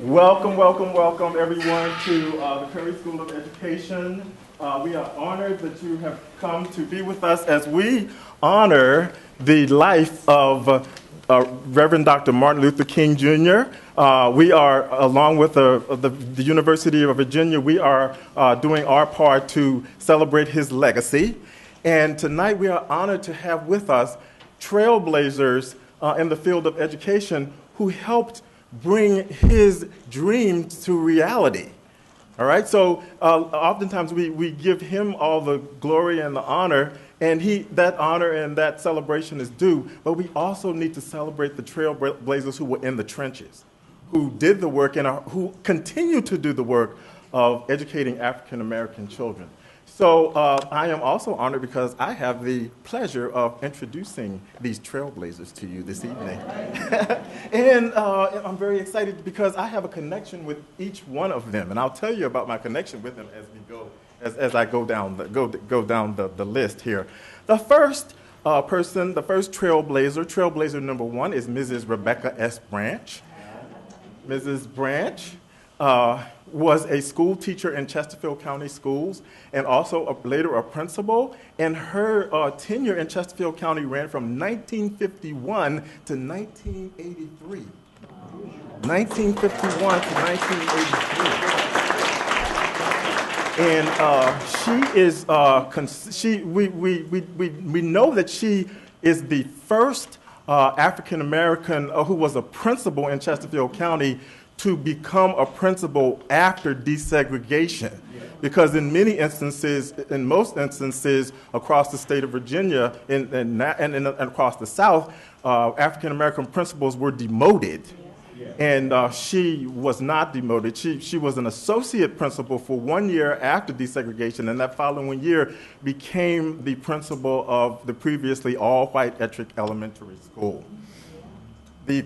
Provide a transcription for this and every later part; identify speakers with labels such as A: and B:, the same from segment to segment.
A: Welcome, welcome, welcome everyone to the Curry School of Education. We are honored that you have come to be with us as we honor the life of Reverend Dr. Martin Luther King Jr. We are, along with the University of Virginia, we are doing our part to celebrate his legacy. And tonight we are honored to have with us trailblazers in the field of education who helped bring his dreams to reality. All right, so oftentimes we give him all the glory and the honor, and that honor and that celebration is due, but we also need to celebrate the trailblazers who were in the trenches, who did the work and who continue to do the work of educating African American children. So I am also honored because I have the pleasure of introducing these trailblazers to you this evening. And I'm very excited because I have a connection with each one of them, and I'll tell you about my connection with them as we go, as I go down the list here. The first person, the first trailblazer number one is Mrs. Rebecca S. Branch. Mrs. Branch was a school teacher in Chesterfield County Schools and also later a principal. And her tenure in Chesterfield County ran from 1951 to 1983. 1951 to 1983. And we know that she is the first African American who was a principal in Chesterfield County to become a principal after desegregation. Because in most instances across the state of Virginia and across the South, African American principals were demoted. And she was not demoted. She was an associate principal for 1 year after desegregation, and that following year became the principal of the previously all-white Ettrick Elementary School. The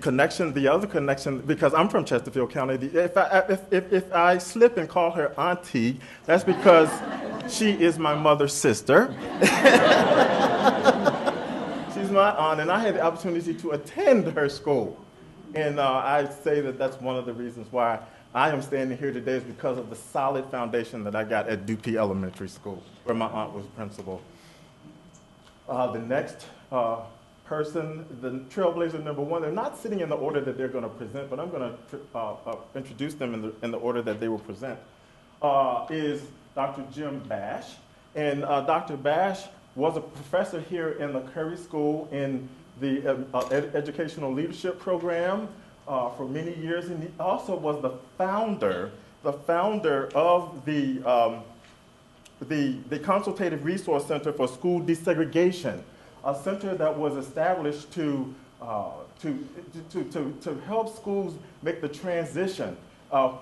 A: other connection, because I'm from Chesterfield County, if I slip and call her auntie, that's because she is my mother's sister. She's my aunt, and I had the opportunity to attend her school. And I say that that's one of the reasons why I am standing here today is because of the solid foundation that I got at Dupuy Elementary School, where my aunt was principal. The next person, the trailblazer number one, they're not sitting in the order that they're going to present, but I'm going to introduce them in the order that they will present, is Dr. Jim Bash. And Dr. Bash was a professor here in the Curry School in the Educational Leadership Program for many years, and he also was the founder of the Consultative Resource Center for School Desegregation, a center that was established to help schools make the transition,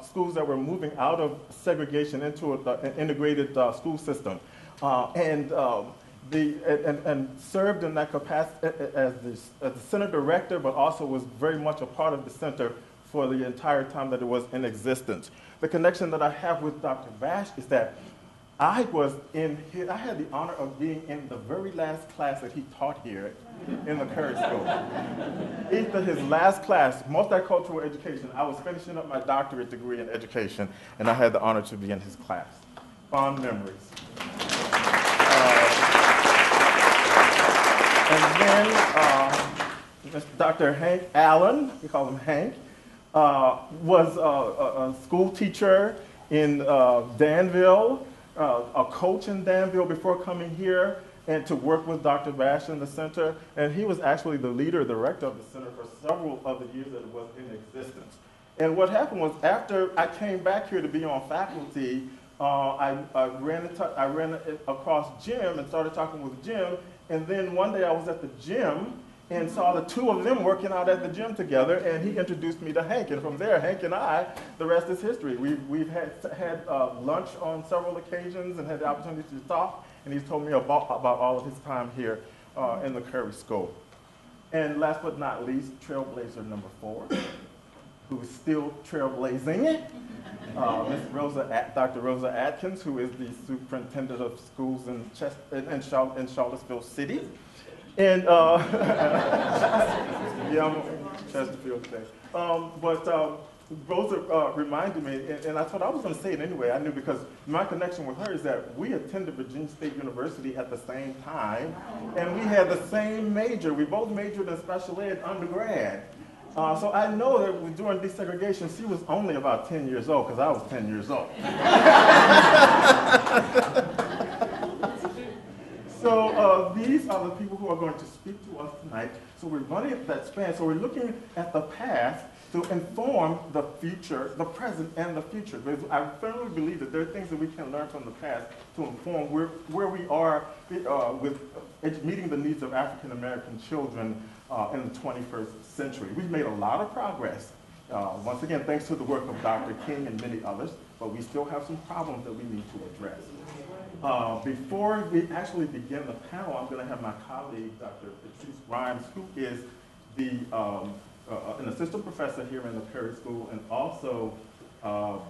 A: schools that were moving out of segregation into an integrated school system, and served in that capacity as the center director, but also was very much a part of the center for the entire time that it was in existence. The connection that I have with Dr. Bash is that I had the honor of being in the very last class that he taught here in the Curry School. Either his last class, multicultural education, I was finishing up my doctorate degree in education, and I had the honor to be in his class. Fond memories. And then Dr. Hank Allen, we call him Hank, was a school teacher in Danville, a coach in Danville before coming here and to work with Dr. Bash in the center. And he was actually the director of the center for several of the years that it was in existence. And what happened was after I came back here to be on faculty, I ran across Jim and started talking with Jim. And then one day I was at the gym and saw the two of them working out at the gym together, and he introduced me to Hank. And from there, Hank and I, the rest is history. We've had lunch on several occasions and had the opportunity to talk, and he's told me about all of his time here in the Curry School. And last but not least, trailblazer number 4, who is still trailblazing, Dr. Rosa Atkins, who is the superintendent of schools in Charlottesville City. And yeah, I'm Chesterfield today. Rosa reminded me, and I thought I was going to say it anyway. I knew because my connection with her is that we attended Virginia State University at the same time, and we had the same major. We both majored in special ed undergrad. So I know that during desegregation, she was only about 10 years old, because I was 10 years old. So these are the people who are going to speak to us tonight. So we're running at that span. So we're looking at the past to inform the future, the present, and the future. Because I firmly believe that there are things that we can learn from the past to inform where we are with meeting the needs of African American children in the 21st century. We've made a lot of progress. Once again, thanks to the work of Dr. King and many others, but we still have some problems that we need to address. Before we actually begin the panel, I'm going to have my colleague, Dr. Patrice Grimes, who is an assistant professor here in the Perry School and also the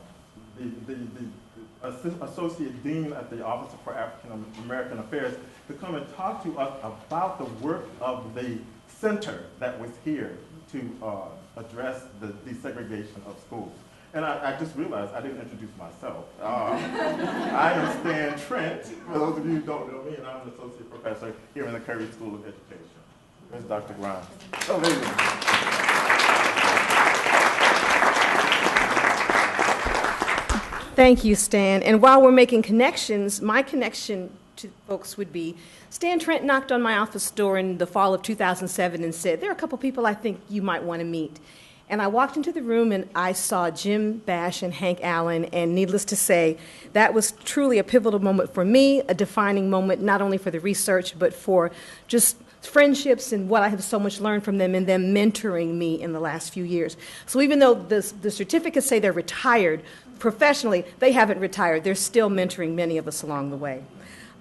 A: associate dean at the Office for African American Affairs, to come and talk to us about the work of the center that was here to address the desegregation of schools. And I just realized I didn't introduce myself. I am Stan Trent, for those of you who don't know me, and I'm an associate professor here in the Curry School of Education. There's Dr. Grimes. Oh, there you go.
B: Thank you, Stan. And while we're making connections, my connection to folks would be, Stan Trent knocked on my office door in the fall of 2007 and said, there are a couple people I think you might want to meet. And I walked into the room and I saw Jim Bash and Hank Allen, and needless to say, that was truly a pivotal moment for me, a defining moment not only for the research, but for just friendships and what I have so much learned from them and them mentoring me in the last few years. So even though the certificates say they're retired, professionally, they haven't retired. They're still mentoring many of us along the way.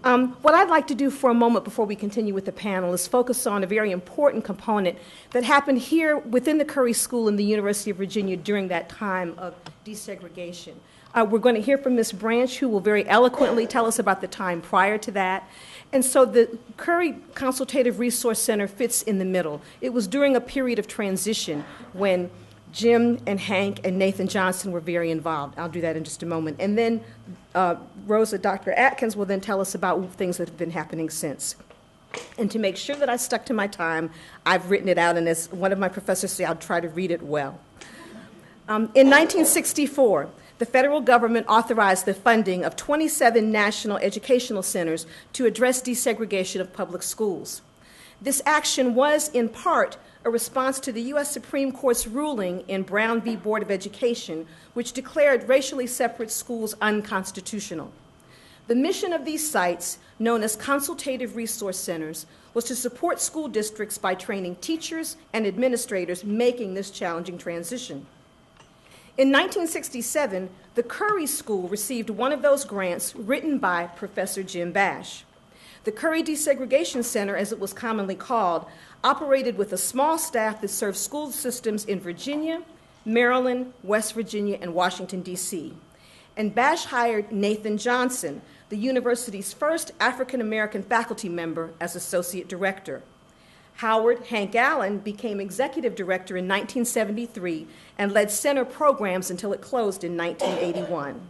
B: What I'd like to do for a moment before we continue with the panel is focus on a very important component that happened here within the Curry School in the University of Virginia during that time of desegregation. We're going to hear from Ms. Branch, who will very eloquently tell us about the time prior to that. And so the Curry Consultative Resource Center fits in the middle. It was during a period of transition when Jim and Hank and Nathan Johnson were very involved. I'll do that in just a moment. And then Rosa, Dr. Atkins, will then tell us about things that have been happening since. And to make sure that I stuck to my time, I've written it out, and as one of my professors said, I'll try to read it well. In 1964, the federal government authorized the funding of 27 national educational centers to address desegregation of public schools. This action was, in part, a response to the U.S. Supreme Court's ruling in Brown v. Board of Education, which declared racially separate schools unconstitutional. The mission of these sites, known as Consultative Resource Centers, was to support school districts by training teachers and administrators making this challenging transition. In 1967, the Curry School received one of those grants written by Professor Jim Bash. The Curry Desegregation Center, as it was commonly called, operated with a small staff that served school systems in Virginia, Maryland, West Virginia, and Washington, D.C. And Bash hired Nathan Johnson, the university's first African-American faculty member, as associate director. Howard Hank Allen became executive director in 1973 and led center programs until it closed in 1981.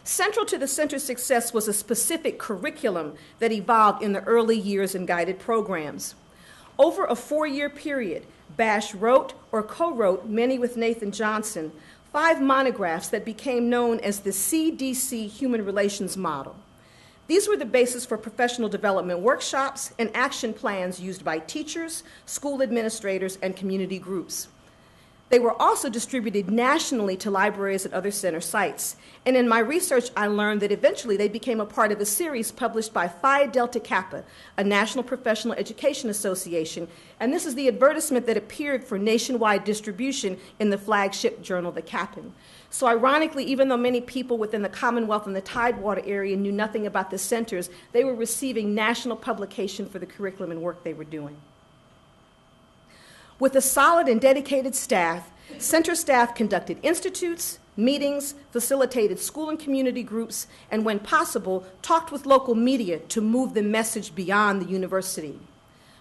B: Central to the center's success was a specific curriculum that evolved in the early years and guided programs. Over a 4-year period, Bash wrote or co-wrote, many with Nathan Johnson, 5 monographs that became known as the CDC Human Relations Model. These were the basis for professional development workshops and action plans used by teachers, school administrators, and community groups. They were also distributed nationally to libraries and other center sites. And in my research, I learned that eventually they became a part of a series published by Phi Delta Kappa, a national professional education association. And this is the advertisement that appeared for nationwide distribution in the flagship journal, The Kappan. So ironically, even though many people within the Commonwealth and the Tidewater area knew nothing about the centers, they were receiving national publication for the curriculum and work they were doing. With a solid and dedicated staff, center staff conducted institutes, meetings, facilitated school and community groups, and when possible, talked with local media to move the message beyond the university.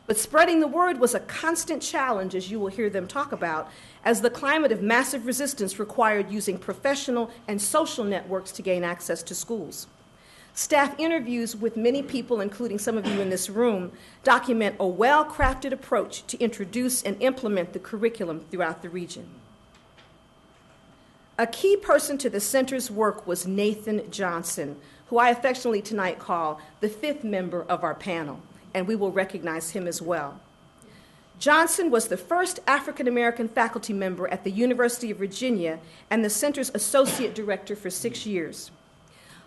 B: But spreading the word was a constant challenge, as you will hear them talk about, as the climate of massive resistance required using professional and social networks to gain access to schools. Staff interviews with many people, including some of you in this room, document a well-crafted approach to introduce and implement the curriculum throughout the region. A key person to the center's work was Nathan Johnson, who I affectionately tonight call the fifth member of our panel, and we will recognize him as well. Johnson was the first African-American faculty member at the University of Virginia and the center's associate director for 6 years.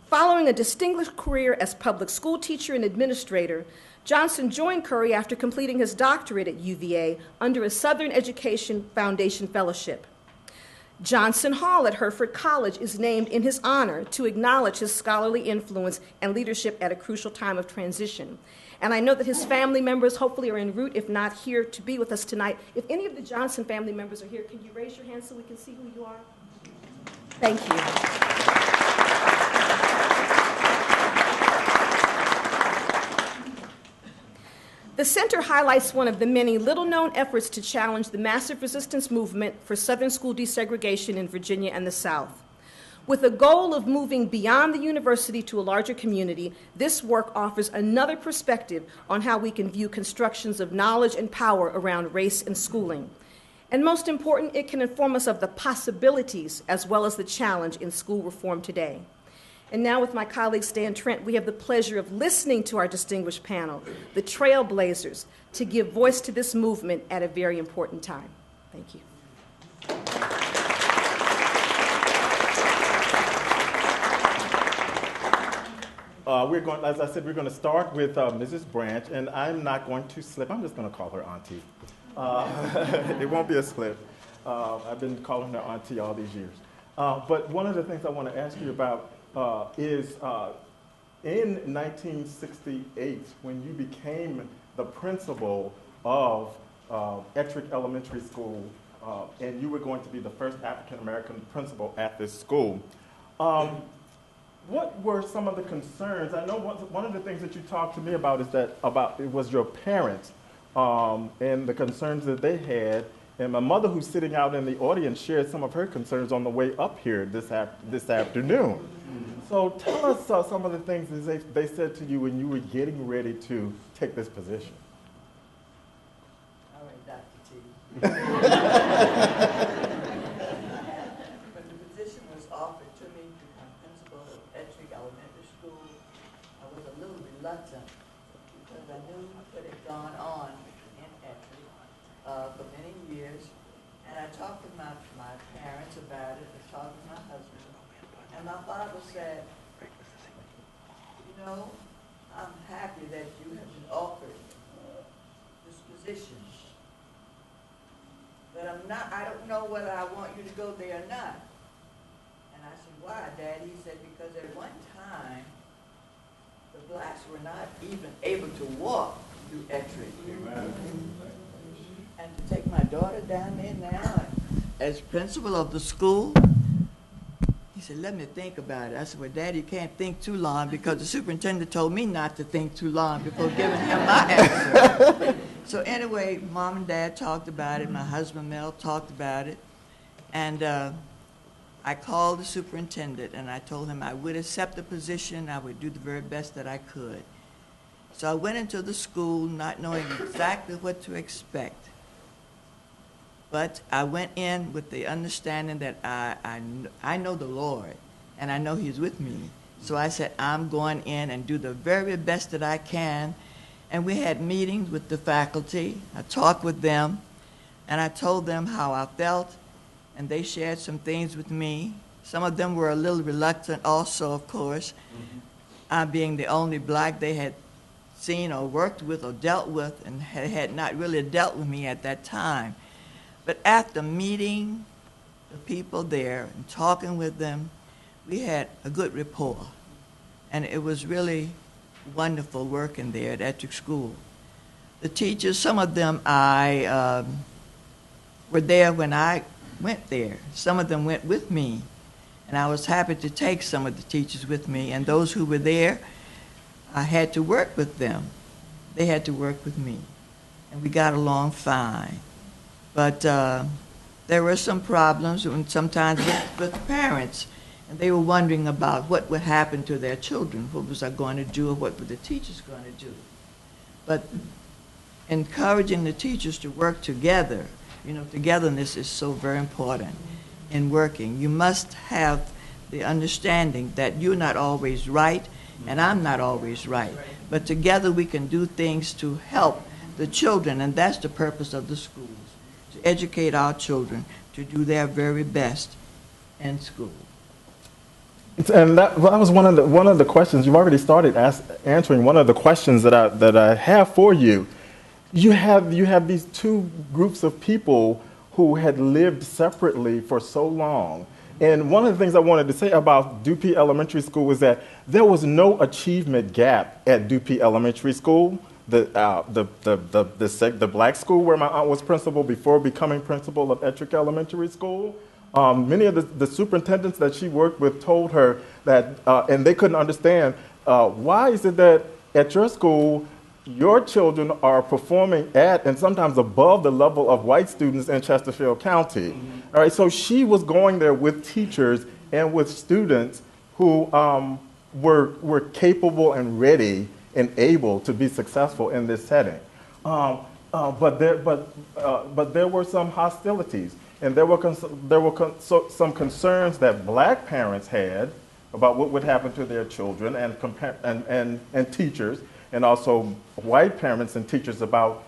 B: Following a distinguished career as public school teacher and administrator, Johnson joined Curry after completing his doctorate at UVA under a Southern Education Foundation Fellowship. Johnson Hall at Hereford College is named in his honor to acknowledge his scholarly influence and leadership at a crucial time of transition. And I know that his family members hopefully are en route, if not here, to be with us tonight. If any of the Johnson family members are here, can you raise your hand so we can see who you are? Thank you. The center highlights one of the many little-known efforts to challenge the massive resistance movement for Southern school desegregation in Virginia and the South. With a goal of moving beyond the university to a larger community, this work offers another perspective on how we can view constructions of knowledge and power around race and schooling. And most important, it can inform us of the possibilities as well as the challenge in school reform today. And now with my colleague Stan Trent, we have the pleasure of listening to our distinguished panel, the Trailblazers, to give voice to this movement at a very important time. Thank you.
A: As I said, we're going to start with Mrs. Branch, and I'm not going to slip. I'm just going to call her auntie. It won't be a slip. I've been calling her auntie all these years. But one of the things I want to ask you about is in 1968, when you became the principal of Ettrick Elementary School, and you were going to be the first African-American principal at this school, what were some of the concerns? I know one of the things that you talked to me about is that it was your parents and the concerns that they had. And my mother, who's sitting out in the audience, shared some of her concerns on the way up here this afternoon. So tell us some of the things that they said to you when you were getting ready to take this position.
C: All right, Dr. T. When the position was offered to me to become principal of Ettrick Elementary School, I was a little reluctant because I knew what had gone on in Ettrick for many years. And I talked to my parents about it, I talked to my husband. And my father said, you know, I'm happy that you have been offered this position. But I don't know whether I want you to go there or not. And I said, why, Dad? He said, because at one time, the blacks were not even able to walk through Ettrick. And to take my daughter down there now as principal of the school, he said, let me think about it. I said, well, Daddy, you can't think too long because the superintendent told me not to think too long before giving him my answer. So anyway, Mom and Dad talked about it. My husband, Mel, talked about it. And I called the superintendent, and I told him I would accept the position. I would do the very best that I could. So I went into the school not knowing exactly what to expect. But I went in with the understanding that I know the Lord, and I know He's with me. So I said, I'm going in and do the very best that I can. And we had meetings with the faculty. I talked with them, and I told them how I felt, and they shared some things with me. Some of them were a little reluctant also, of course, being the only black they had seen or worked with or dealt with, and had not really dealt with me at that time. But after meeting the people there and talking with them, we had a good rapport. And it was really wonderful working there at Ettrick School. The teachers, some of them were there when I went there. Some of them went with me. And I was happy to take some of the teachers with me. And those who were there, I had to work with them. They had to work with me. and we got along fine. But there were some problems, and sometimes with parents, and they were wondering about what would happen to their children. What was I going to do, or what were the teachers going to do? But encouraging the teachers to work together, you know, togetherness is so very important in working. You must have the understanding that you're not always right, and I'm not always right. But together we can do things to help the children, and that's the purpose of the schools, to educate our children to do their very best in school.
A: And that was one of the questions you've already started answering. One of the questions that I have for you. You have these two groups of people who had lived separately for so long. And one of the things I wanted to say about Dupie Elementary School was that there was no achievement gap at Dupie Elementary School, the black school where my aunt was principal before becoming principal of Ettrick Elementary School. Many of the superintendents that she worked with told her that, and they couldn't understand, why is it that at your school, your children are performing at and sometimes above the level of white students in Chesterfield County. Mm-hmm. All right, so she was going there with teachers and with students who were capable and ready and able to be successful in this setting. But there were some hostilities, and there were some concerns that black parents had about what would happen to their children and teachers, and also white parents and teachers about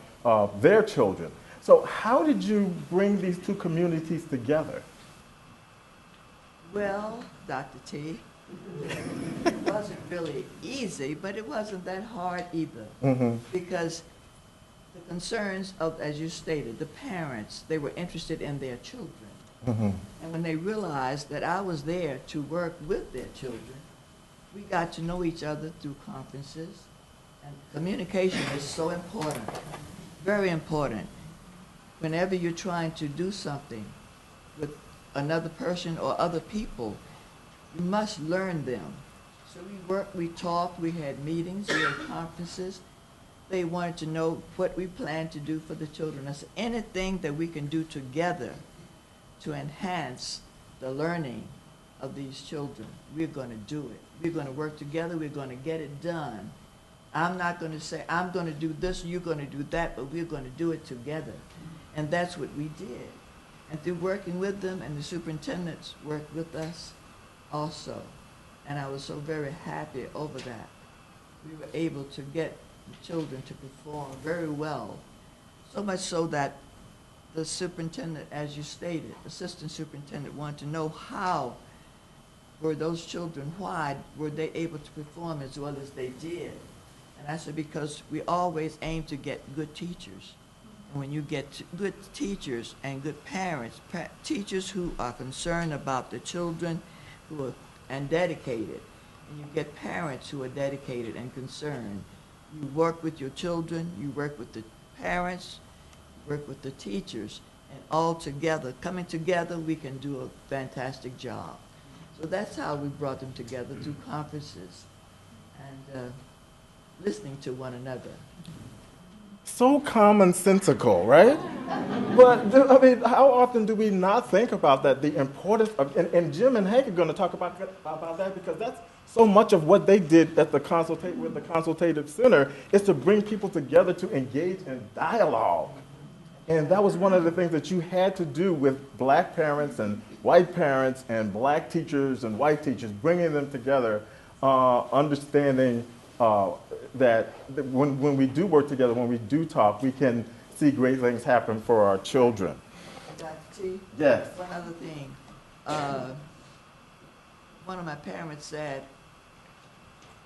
A: their children. So how did you bring these two communities together?
C: Well, Dr. T, it wasn't really easy, but it wasn't that hard either. Mm-hmm. Because the concerns of, as you stated, the parents, they were interested in their children. Mm-hmm. And when they realized that I was there to work with their children, we got to know each other through conferences. And communication is so important, very important. Whenever you're trying to do something with another person or other people, you must learn them. So we worked, we talked, we had meetings, we had conferences. They wanted to know what we planned to do for the children. I said, anything that we can do together to enhance the learning of these children, we're going to do it. We're going to work together, we're going to get it done. I'm not going to say, I'm going to do this, you're going to do that, but we're going to do it together. And that's what we did. And through working with them, and the superintendents worked with us also. And I was so very happy over that. We were able to get the children to perform very well. So much so that the superintendent, as you stated, assistant superintendent, wanted to know how were those children, why were they able to perform as well as they did. And I said, because we always aim to get good teachers. And when you get good teachers and good parents, teachers who are concerned about the children and dedicated, and you get parents who are dedicated and concerned, you work with your children, you work with the parents, you work with the teachers, and all together, coming together, we can do a fantastic job. So that's how we brought them together, through conferences and listening to one another.
A: So commonsensical, right? But, I mean, how often do we not think about that, the importance of, and Jim and Hank are going to talk about that, because that's so much of what they did at the Consultative Center, is to bring people together to engage in dialogue. And that was one of the things that you had to do with black parents and white parents and black teachers and white teachers, bringing them together, understanding that when we do work together, when we do talk, we can see great things happen for our children.
C: Dr. T?
A: Yes.
C: One other thing. One of my parents said,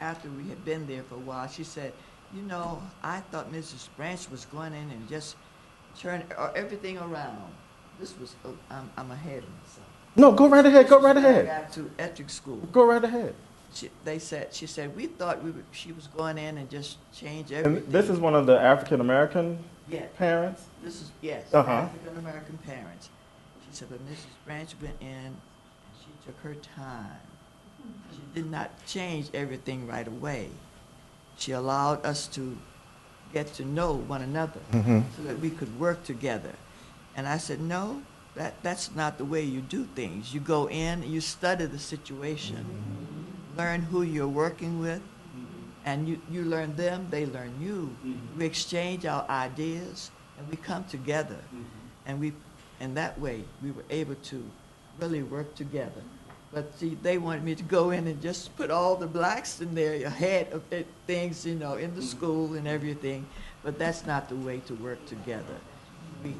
C: after we had been there for a while, she said, you know, I thought Mrs. Branch was going in and just turn everything around. This was, I'm ahead of myself.
A: No, go right ahead, go right ahead.
C: I got to Ettrick School.
A: Go right ahead.
C: She said, we thought she was going in and just change everything.
A: And this is one of the African-American parents?
C: This is, yes,
A: Uh-huh.
C: African-American parents. She said, but Mrs. Branch went in and she took her time. She did not change everything right away. She allowed us to get to know one another so that we could work together. And I said, no, that's not the way you do things. You go in and you study the situation, learn who you're working with, and you learn them, they learn you. We exchange our ideas, and we come together. And in that way, we were able to really work together. But see, they wanted me to go in and just put all the blacks in there ahead of things, in the school and everything. But that's not the way to work together.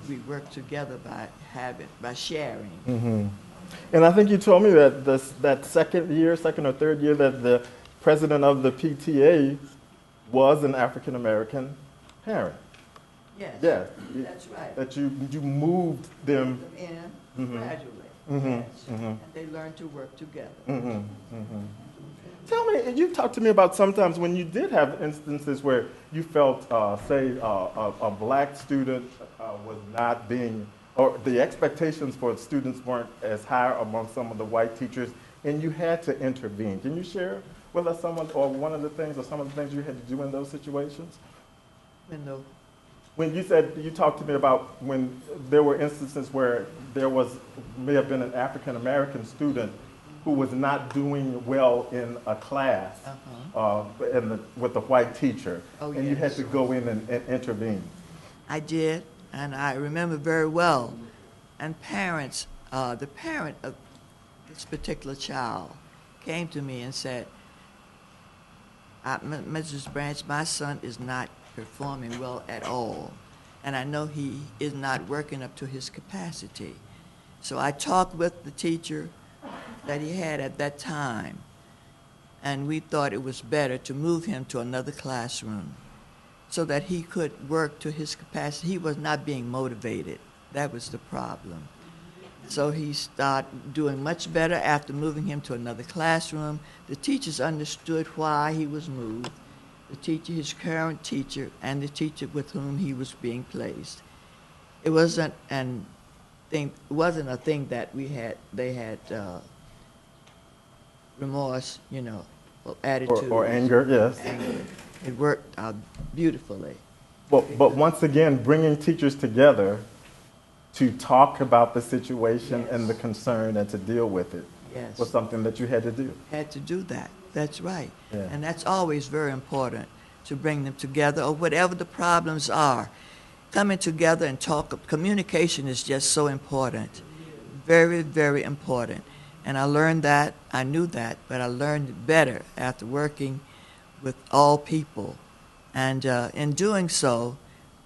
C: We work together by sharing.
A: And I think you told me that that second or third year that the president of the PTA was an African American parent.
C: Yes.
A: Yes.
C: That's right.
A: That you moved them
C: in gradually. Yes. And they learned to work together.
A: Tell me, you talked to me about sometimes when you did have instances where you felt, say, a black student was not being, or the expectations for students weren't as high among some of the white teachers, and you had to intervene. Can you share with us one of the things or some of the things you had to do in those situations? When you talked to me about when there were instances where may have been an African American student who was not doing well in a class with the white teacher, and you had to go in and intervene.
C: I did, and I remember very well. And parents, the parent of this particular child came to me and said, Mrs. Branch, my son is not performing well at all, and I know he is not working up to his capacity. So I talked with the teacher that he had at that time, and we thought it was better to move him to another classroom so that he could work to his capacity. He was not being motivated. That was the problem. So he started doing much better after moving him to another classroom. The teachers understood why he was moved. The teacher, his current teacher, and the teacher with whom he was being placed. It wasn't a thing that they had remorse, or attitude.
A: Or anger, yes.
C: Anger. It worked out beautifully.
A: But once again, bringing teachers together to talk about the situation and the concern and to deal with it was something that you had to do.
C: Had to do that. That's right.
A: Yeah.
C: And that's always very important, to bring them together, or whatever the problems are. Coming together and talk. Communication is just so important. Very, very important. And I learned that. I knew that, but I learned it better after working with all people. And in doing so,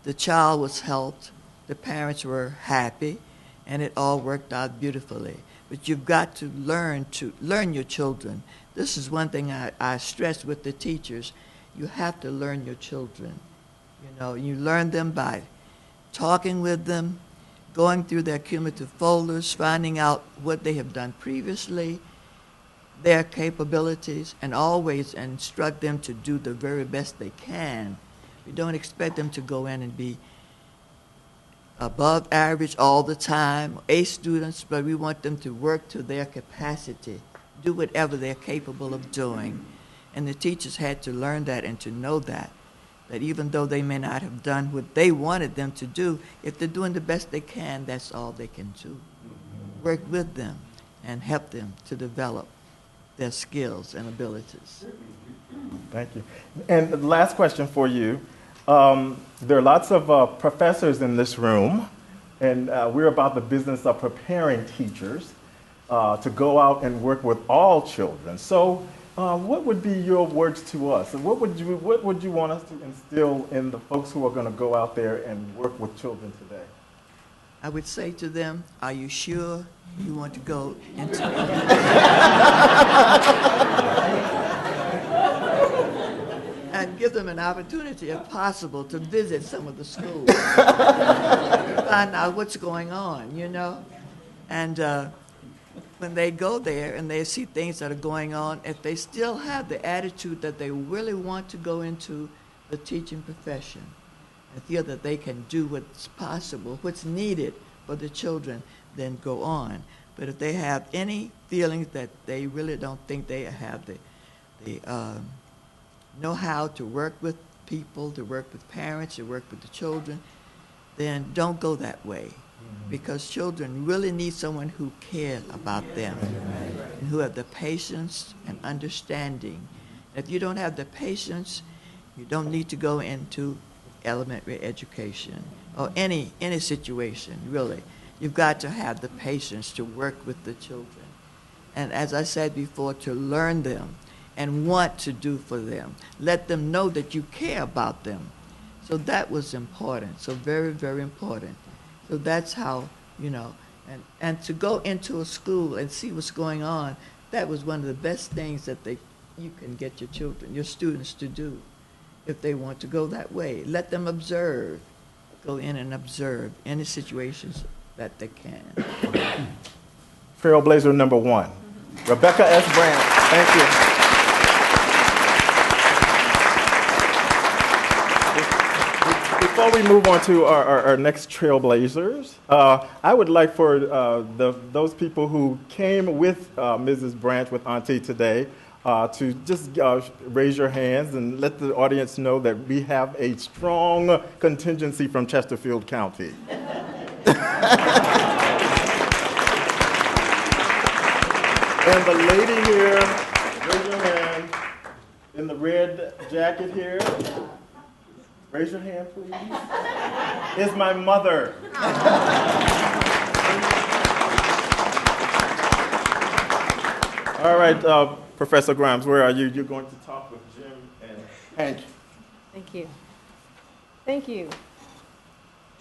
C: the child was helped, the parents were happy, and it all worked out beautifully. But you've got to learn your children. This is one thing I stress with the teachers. You have to learn your children. You learn them by talking with them, going through their cumulative folders, finding out what they have done previously, their capabilities, and always instruct them to do the very best they can. We don't expect them to go in and be above average all the time, A students, but we want them to work to their capacity, do whatever they're capable of doing. And the teachers had to learn that and to know that even though they may not have done what they wanted them to do, if they're doing the best they can, that's all they can do. Work with them and help them to develop their skills and abilities.
A: Thank you. And the last question for you. There are lots of professors in this room, and we're about the business of preparing teachers to go out and work with all children. So what would be your words to us? What would you want us to instill in the folks who are going to go out there and work with children today?
C: I would say to them, are you sure you want to go into and give them an opportunity, if possible, to visit some of the schools, find out what's going on, And when they go there and they see things that are going on, if they still have the attitude that they really want to go into the teaching profession and feel that they can do what's possible, what's needed for the children, then go on. But if they have any feelings that they really don't think they have the know-how to work with people, to work with parents, to work with the children, then don't go that way. Because children really need someone who cares about them and who have the patience and understanding. If you don't have the patience, you don't need to go into elementary education or any situation, really. You've got to have the patience to work with the children. And as I said before, to learn them and want to do for them. Let them know that you care about them. So that was important, so very, very important. So that's how, you know, and to go into a school and see what's going on, that was one of the best things that you can get your children, your students to do if they want to go that way. Let them observe, go in and observe any situations that they can.
A: Trailblazer number 1, Rebecca S. Branch. Thank you. Before we move on to our next Trailblazers, I would like for those people who came with Mrs. Branch, with Auntie today, to just raise your hands and let the audience know that we have a strong contingency from Chesterfield County. And the lady here, raise your hand, in the red jacket here. Raise your hand, please. Is my mother. All right, Professor Grimes, where are you? You're going to talk with Jim and Hank.
B: Thank you. Thank you.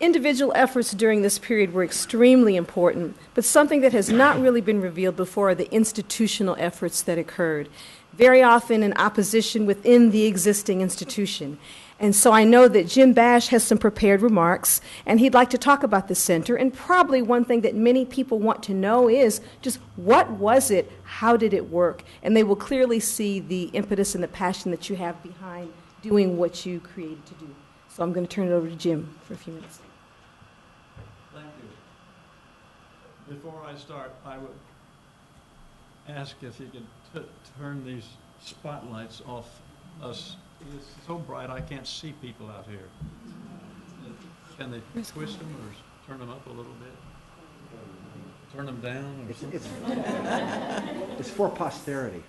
B: Individual efforts during this period were extremely important, but something that has not really been revealed before are the institutional efforts that occurred, very often in opposition within the existing institution. And so I know that Jim Bash has some prepared remarks, and he'd like to talk about the center. And probably one thing that many people want to know is just what was it? How did it work? And they will clearly see the impetus and the passion that you have behind doing what you created to do. So I'm going to turn it over to Jim for a few minutes.
D: Thank you. Before I start, I would ask if you could turn these spotlights off us. It's so bright I can't see people out here. Can they twist them or turn them up a little bit? Turn them down?
E: It's for posterity.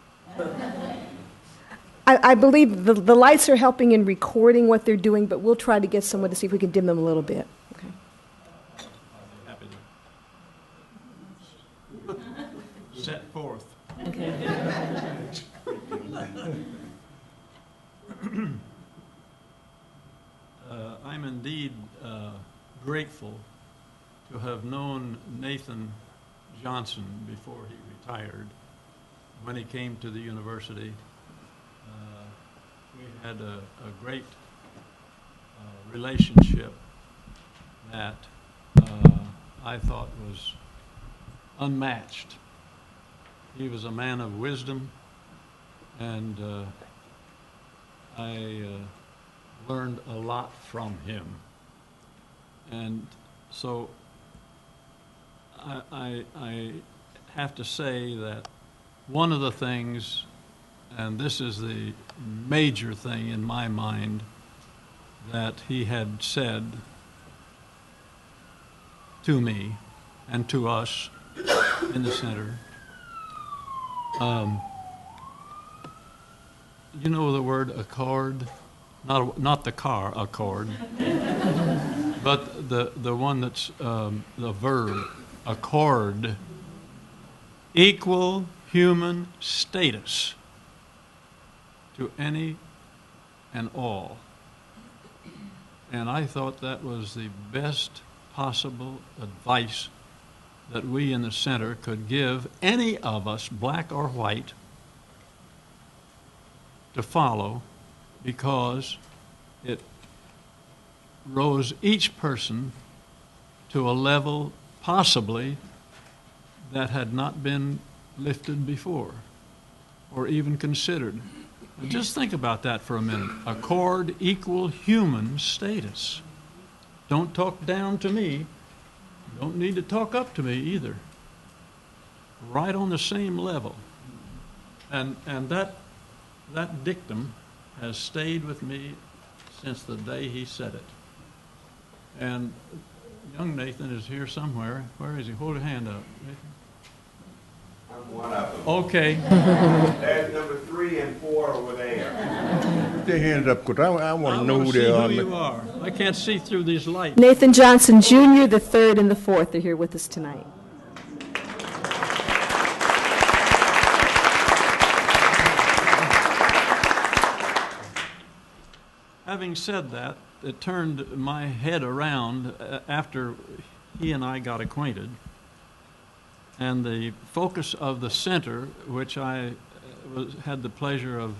B: I believe the lights are helping in recording what they're doing, but we'll try to get someone to see if we can dim them a little bit. Okay.
D: I'll be happy to. Set forth.
B: Okay.
D: I'm indeed grateful to have known Nathan Johnson before he retired. When he came to the university, we had a great relationship that I thought was unmatched. He was a man of wisdom, and I learned a lot from him. And so I have to say that one of the things, and this is the major thing in my mind, that he had said to me and to us in the center, you know the word accord? Not the car accord, but the one that's the verb, accord, equal human status to any and all. And I thought that was the best possible advice that we in the center could give any of us, black or white, to follow, because it rose each person to a level possibly that had not been lifted before or even considered. Now just think about that for a minute. Accord equal human status. Don't talk down to me. Don't need to talk up to me either. Right on the same level. And that dictum has stayed with me since the day he said it. And young Nathan is here somewhere. Where is he? Hold your hand up, Nathan.
F: I'm one of them.
D: Okay.
F: There's number 3 and 4 over there.
G: Put their hands up, because I want
D: I
G: to know
D: want
G: who
D: to
G: they
D: see
G: are.
D: who you are. I can't see through these lights.
B: Nathan Johnson Jr., the third and the fourth are here with us tonight.
D: Having said that, it turned my head around after he and I got acquainted. And the focus of the center, which I had the pleasure of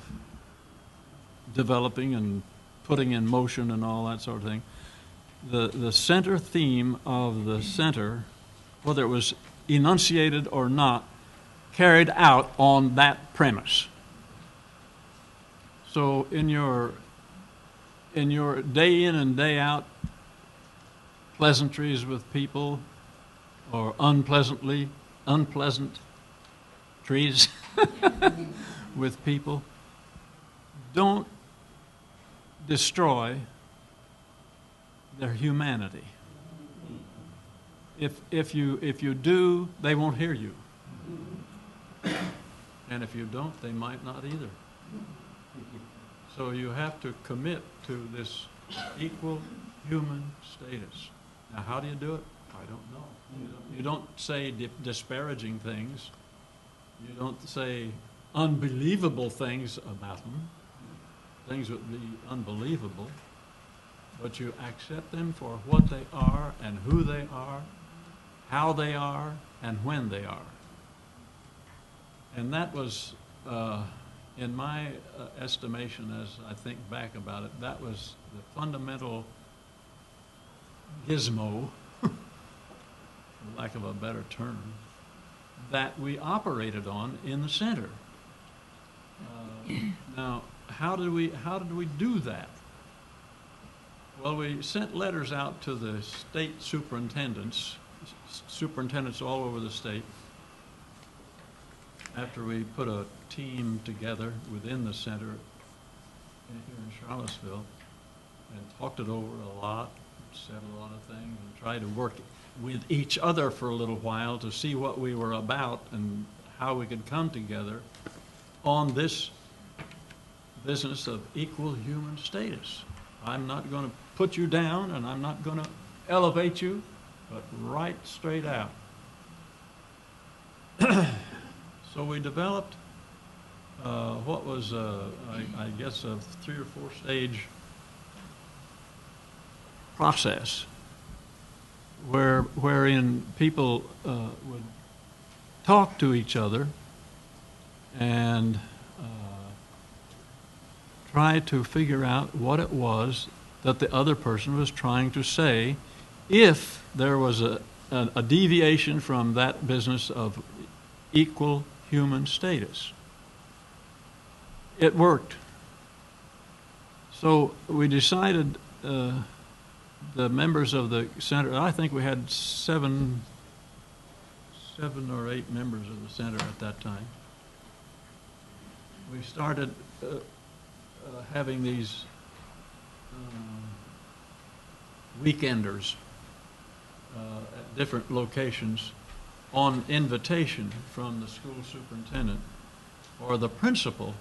D: developing and putting in motion and all that sort of thing, the center theme of the center, whether it was enunciated or not, carried out on that premise. So in your day in and day out pleasantries with people, or unpleasant trees with people, don't destroy their humanity. If you do, they won't hear you. And if you don't, they might not either. So you have to commit to this equal human status. Now, how do you do it? I don't know. You don't say disparaging things. You don't say unbelievable things about them. Things would be unbelievable. But you accept them for what they are and who they are, how they are, and when they are. And that was, in my estimation, as I think back about it, that was the fundamental gizmo, for lack of a better term, that we operated on in the center. Now, how did we do that? Well, we sent letters out to the state superintendents all over the state, after we put a team together within the center here in Charlottesville and talked it over a lot, said a lot of things, and tried to work with each other for a little while to see what we were about and how we could come together on this business of equal human status. I'm not going to put you down, and I'm not going to elevate you, but right straight out. So we developed what was, I guess, a 3 or 4 stage process wherein people would talk to each other and try to figure out what it was that the other person was trying to say, if there was a deviation from that business of equal human status. It worked. So we decided, the members of the center, I think we had 7 or 8 members of the center at that time. We started having these weekenders at different locations on invitation from the school superintendent or the principal.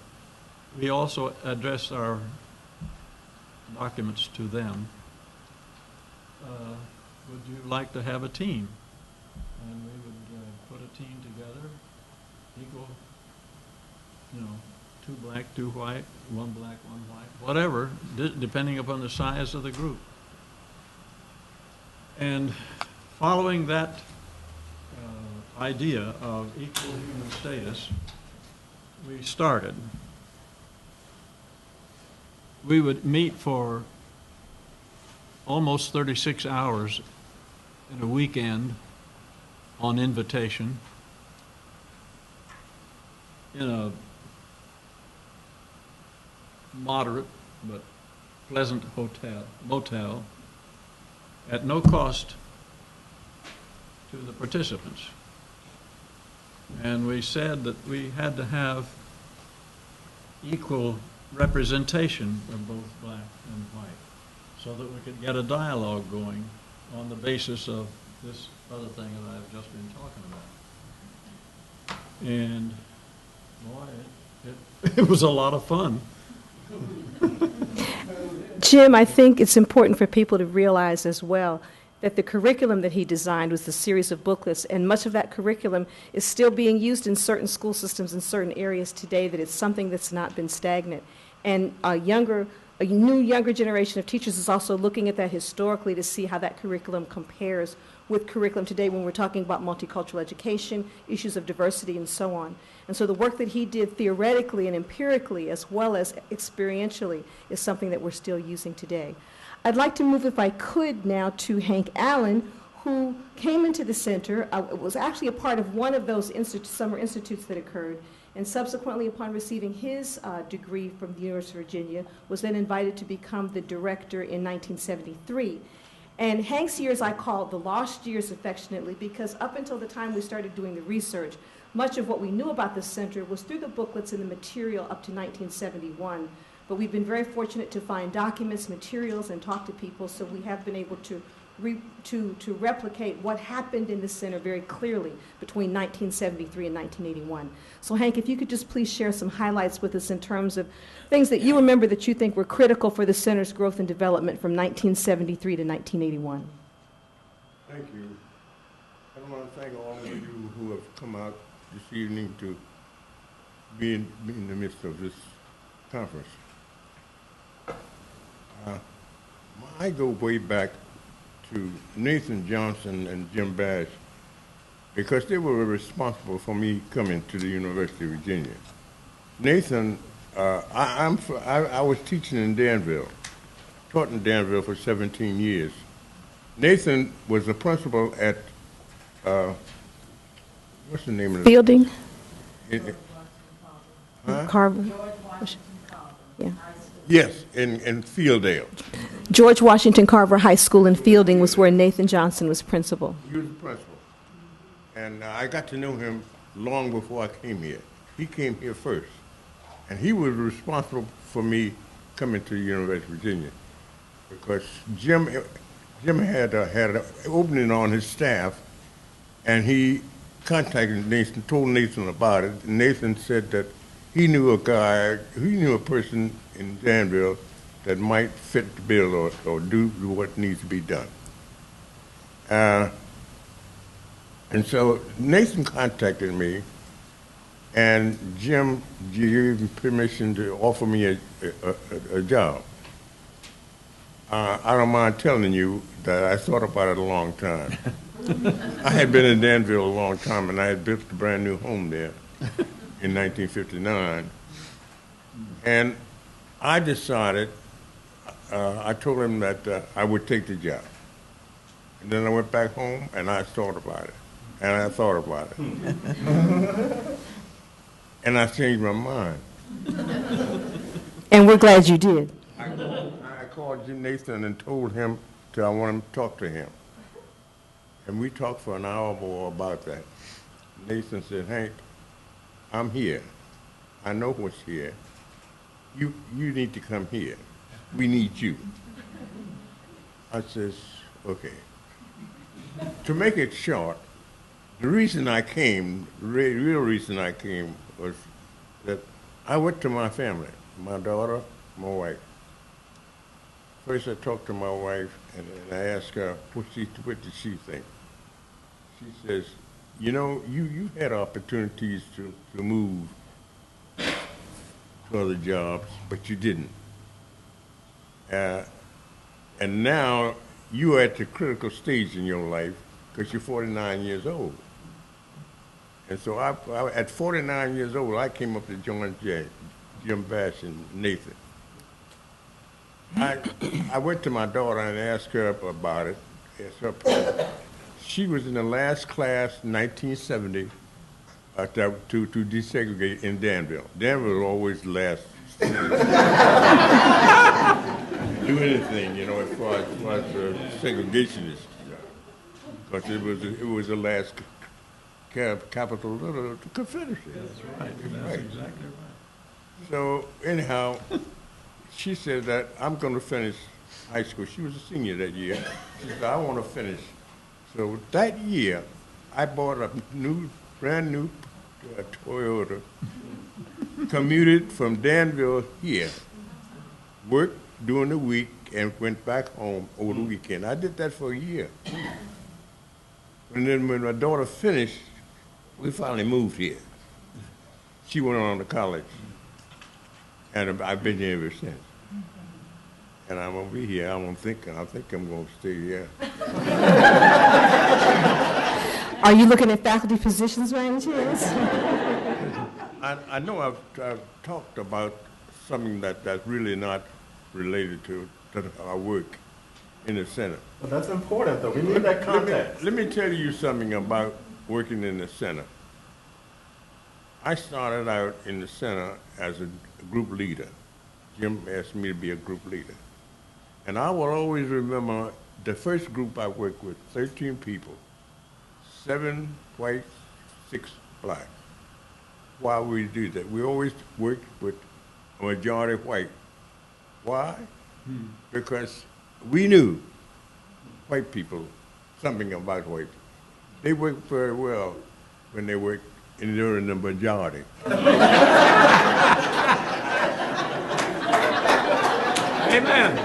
D: We also addressed our documents to them. Would you like to have a team? And we would put a team together, equal, 2 black, 2 white, 1 black, 1 white, whatever, depending upon the size of the group. And following that idea of equal human status, we started. We would meet for almost 36 hours in a weekend on invitation in a moderate but pleasant motel at no cost to the participants. And we said that we had to have equal representation of both black and white, so that we could get a dialogue going on the basis of this other thing that I've just been talking about. And boy, it was a lot of fun.
B: Jim, I think it's important for people to realize as well that the curriculum that he designed was the series of booklets, and much of that curriculum is still being used in certain school systems in certain areas today, that it's something that's not been stagnant. And a new younger generation of teachers is also looking at that historically to see how that curriculum compares with curriculum today when we're talking about multicultural education, issues of diversity, and so on. And so the work that he did theoretically and empirically as well as experientially is something that we're still using today. I'd like to move, if I could, now to Hank Allen, who came into the center, was actually a part of one of those summer institutes that occurred, and subsequently, upon receiving his degree from the University of Virginia, was then invited to become the director in 1973. And Hank's years I call the lost years affectionately, because up until the time we started doing the research, much of what we knew about the center was through the booklets and the material up to 1971. But we've been very fortunate to find documents, materials, and talk to people, so we have been able to replicate what happened in the center very clearly between 1973 and 1981. So Hank, if you could just please share some highlights with us in terms of things that you remember that you think were critical for the center's growth and development from 1973 to 1981.
F: Thank you. I want to thank all of you who have come out this evening to be in the midst of this conference. I go way back to Nathan Johnson and Jim Bash because they were responsible for me coming to the University of Virginia. Nathan, I was teaching in Danville, taught in Danville for 17 years. Nathan was the principal at, what's the name of it?
B: Fielding?
F: Huh?
B: Carver? Yeah.
F: Yes, in Fieldale.
B: George Washington Carver High School in Fielding was where Nathan Johnson was principal.
F: He was the principal. And I got to know him long before I came here. He came here first. And he was responsible for me coming to the University of Virginia because Jim had an opening on his staff, and he contacted Nathan, told Nathan about it. And Nathan said that he knew a person in Danville that might fit the bill or do what needs to be done. And so Nathan contacted me, and Jim gave him permission to offer me a job. I don't mind telling you that I thought about it a long time. I had been in Danville a long time, and I had built a brand new home there in 1959. And I decided, I told him that I would take the job. And then I went back home and I thought about it. And I thought about it. And I changed my mind.
B: And we're glad you did.
F: I called Jim Nathan and told him that I wanted to talk to him. And we talked for an hour more about that. Nathan said, Hank, I'm here. I know what's here. You need to come here. We need you. I says, okay. To make it short, the reason I came, the real reason I came was that I went to my family, my daughter, my wife. First I talked to my wife and I asked her, what did she think? She says, you know, you had opportunities to move to other jobs, but you didn't. And now you're at the critical stage in your life because you're 49 years old. And so at 49 years old, I came up to join Jim Bash and Nathan. I went to my daughter and asked her about it. She was in the last class, 1970, to desegregate in Danville. Danville always last. Do anything, you know, as far as segregation is concerned, because it was the last capital of the Confederacy.
D: That's right. That's exactly right.
F: So anyhow, she said that I'm going to finish high school. She was a senior that year. She said, I want to finish. So that year, I bought a brand new Toyota, commuted from Danville here, worked during the week, and went back home over the weekend. I did that for a year. And then when my daughter finished, we finally moved here. She went on to college. And I've been here ever since. And I'm gonna be here. I think I'm gonna stay here.
B: Are you looking at faculty positions by any chance?
F: I know I've talked about something that's really not related to our work in the center.
A: But that's important, though. We need that context.
F: Let me tell you something about working in the center. I started out in the center as a group leader. Jim asked me to be a group leader. And I will always remember the first group I worked with, 13 people, 7 white, 6 black. Why we do that? We always worked with a majority white. Why? Because we knew white people, something about white people. They worked very well when they worked and they're in the majority.
D: Amen.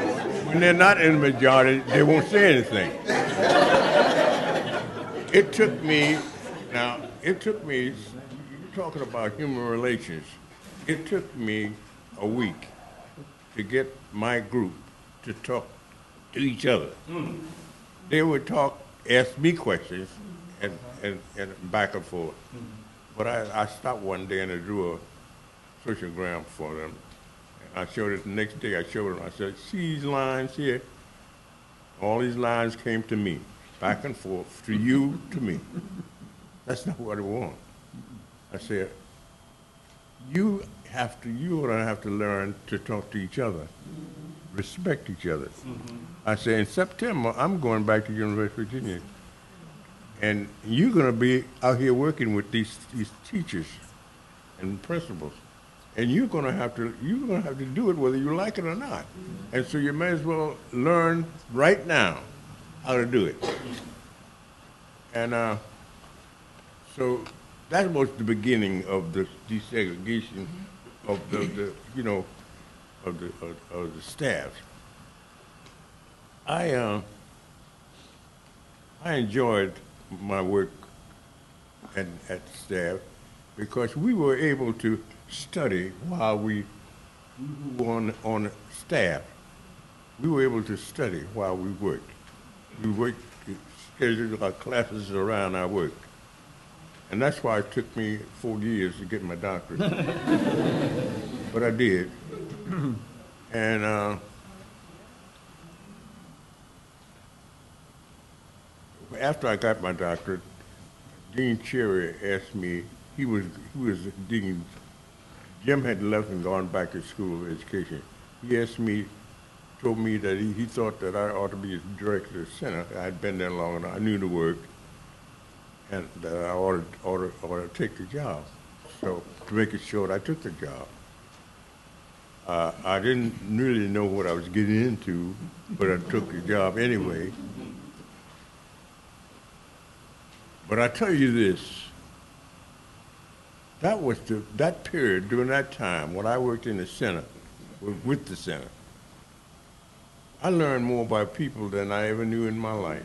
F: When they're not in the majority, they won't say anything. It took me, you're talking about human relations, it took me a week to get my group to talk to each other. They would talk, ask me questions, and back and forth. But I stopped one day and I drew a sociogram for them. And I showed it the next day. I showed them. I said, see these lines here? All these lines came to me, back and forth, to you, to me. That's not what I want. I said, you're gonna have to learn to talk to each other, respect each other. I said, in September, I'm going back to University of Virginia. And you're going to be out here working with these teachers and principals, and you're going to have to do it whether you like it or not. And so you may as well learn right now how to do it. And so that was the beginning of the desegregation of the staff. I enjoyed my work at staff because we were able to study while we were on staff. We were able to study while we worked. We worked, scheduled our classes around our work. And that's why it took me 4 years to get my doctorate. But I did. And after I got my doctorate, Dean Cherry asked me, he was Dean, Jim had left and gone back to School of Education. He asked me, told me that he thought that I ought to be director of the center. I had been there long enough, I knew the work, and that I ought to take the job. So to make it short, I took the job. I didn't really know what I was getting into, but I took the job anyway. But I tell you this, that period, during that time, when I worked in the center, with the center, I learned more about people than I ever knew in my life.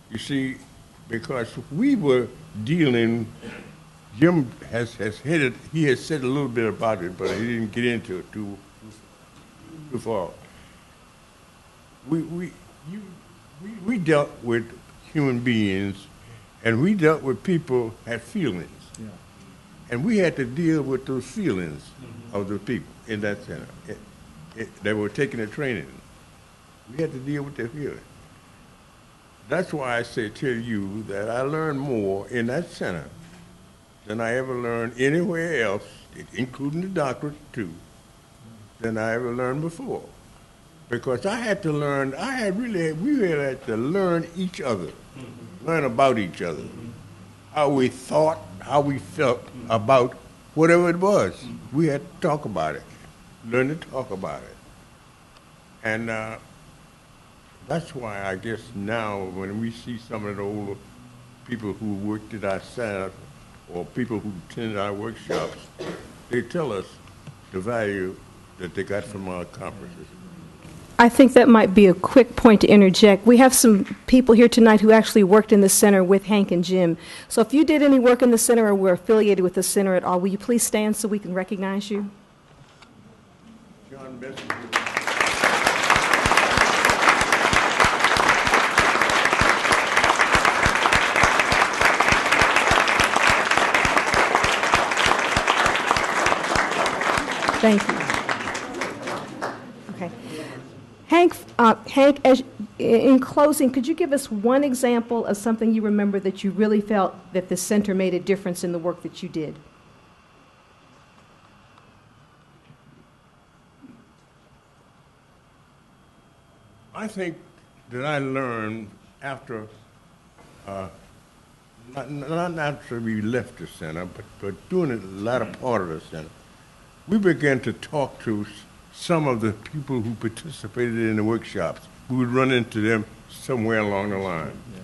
F: You see, because we were dealing, Jim has hit it, he has said a little bit about it, but he didn't get into it too far. We dealt with human beings, and we dealt with people who had feelings. Yeah. And we had to deal with those feelings of the people in that center. They were taking the training. We had to deal with their feelings. That's why I say to you that I learned more in that center than I ever learned anywhere else, including the doctorate too, than I ever learned before. Because I had to learn, we really had to learn each other, learn about each other, how we thought, how we felt about whatever it was. We had to talk about it, learn to talk about it. And that's why I guess now when we see some of the older people who worked at our center or people who attended our workshops, they tell us the value that they got from our conferences.
B: I think that might be a quick point to interject. We have some people here tonight who actually worked in the center with Hank and Jim. So if you did any work in the center or were affiliated with the center at all, will you please stand so we can recognize you?
F: John Messenger.
B: Thank you. Okay. Hank, in closing, could you give us one example of something you remember that you really felt that the center made a difference in the work that you did?
F: I think that I learned after, not after we left the center, but during the latter part of the center, we began to talk to some of the people who participated in the workshops. We would run into them somewhere along the line. Yeah.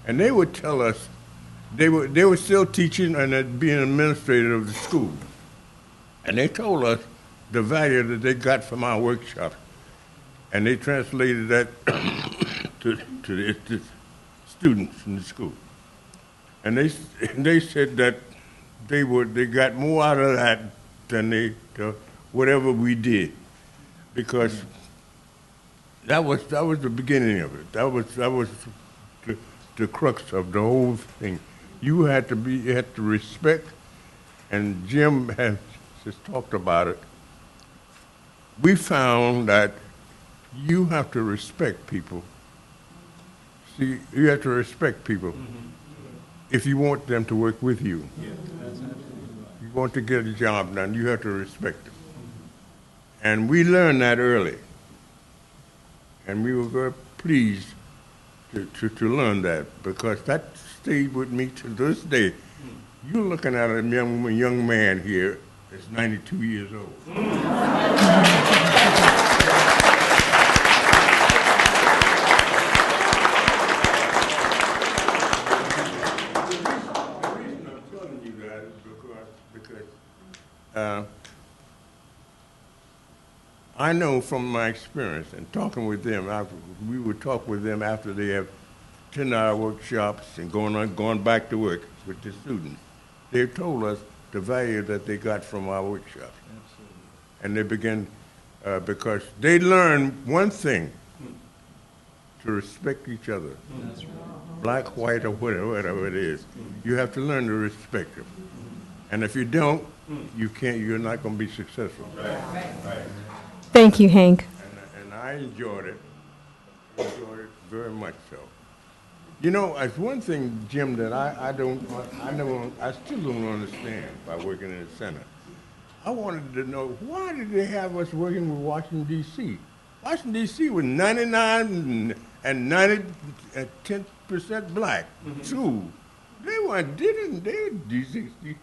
F: And they would tell us, they were still teaching and being administrator of the school. And they told us the value that they got from our workshops. And they translated that to the students in the school. And they said that they got more out of that than whatever we did, because that was the beginning of it. That was the crux of the whole thing. You had to respect, and Jim has just talked about it. We found that you have to respect people. See, you have to respect people if you want them to work with you. Yeah, that's absolutely right. You want to get a job done, you have to respect them. And we learned that early. And we were very pleased to learn that, because that stayed with me to this day. You're looking at a young man here that's 92 years old. I know from my experience and talking with them, we would talk with them after they have 10-hour workshops and going back to work with the students. They told us the value that they got from our workshops. Absolutely. And they began, because they learned one thing, to respect each other. That's right. Black, white, or whatever it is. You have to learn to respect them. And if you don't, you're not going to be successful. Right.
B: Thank you, Hank.
F: And I enjoyed it very much so. You know, it's one thing, Jim, that I still don't understand by working in the center. I wanted to know, why did they have us working with Washington, D.C.? Washington, D.C. was 99 and 10% black. True. They weren't, they couldn't desegregate.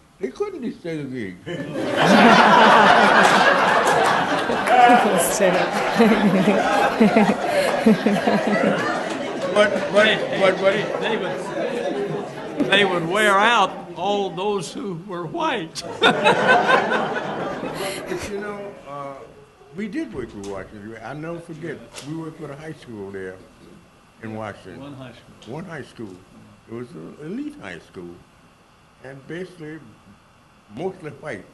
D: but they would wear out all those who were white.
F: But you know, we did work with Washington. I'll never forget, we worked with a high school there in Washington. One high school. It was an elite high school, and basically mostly white.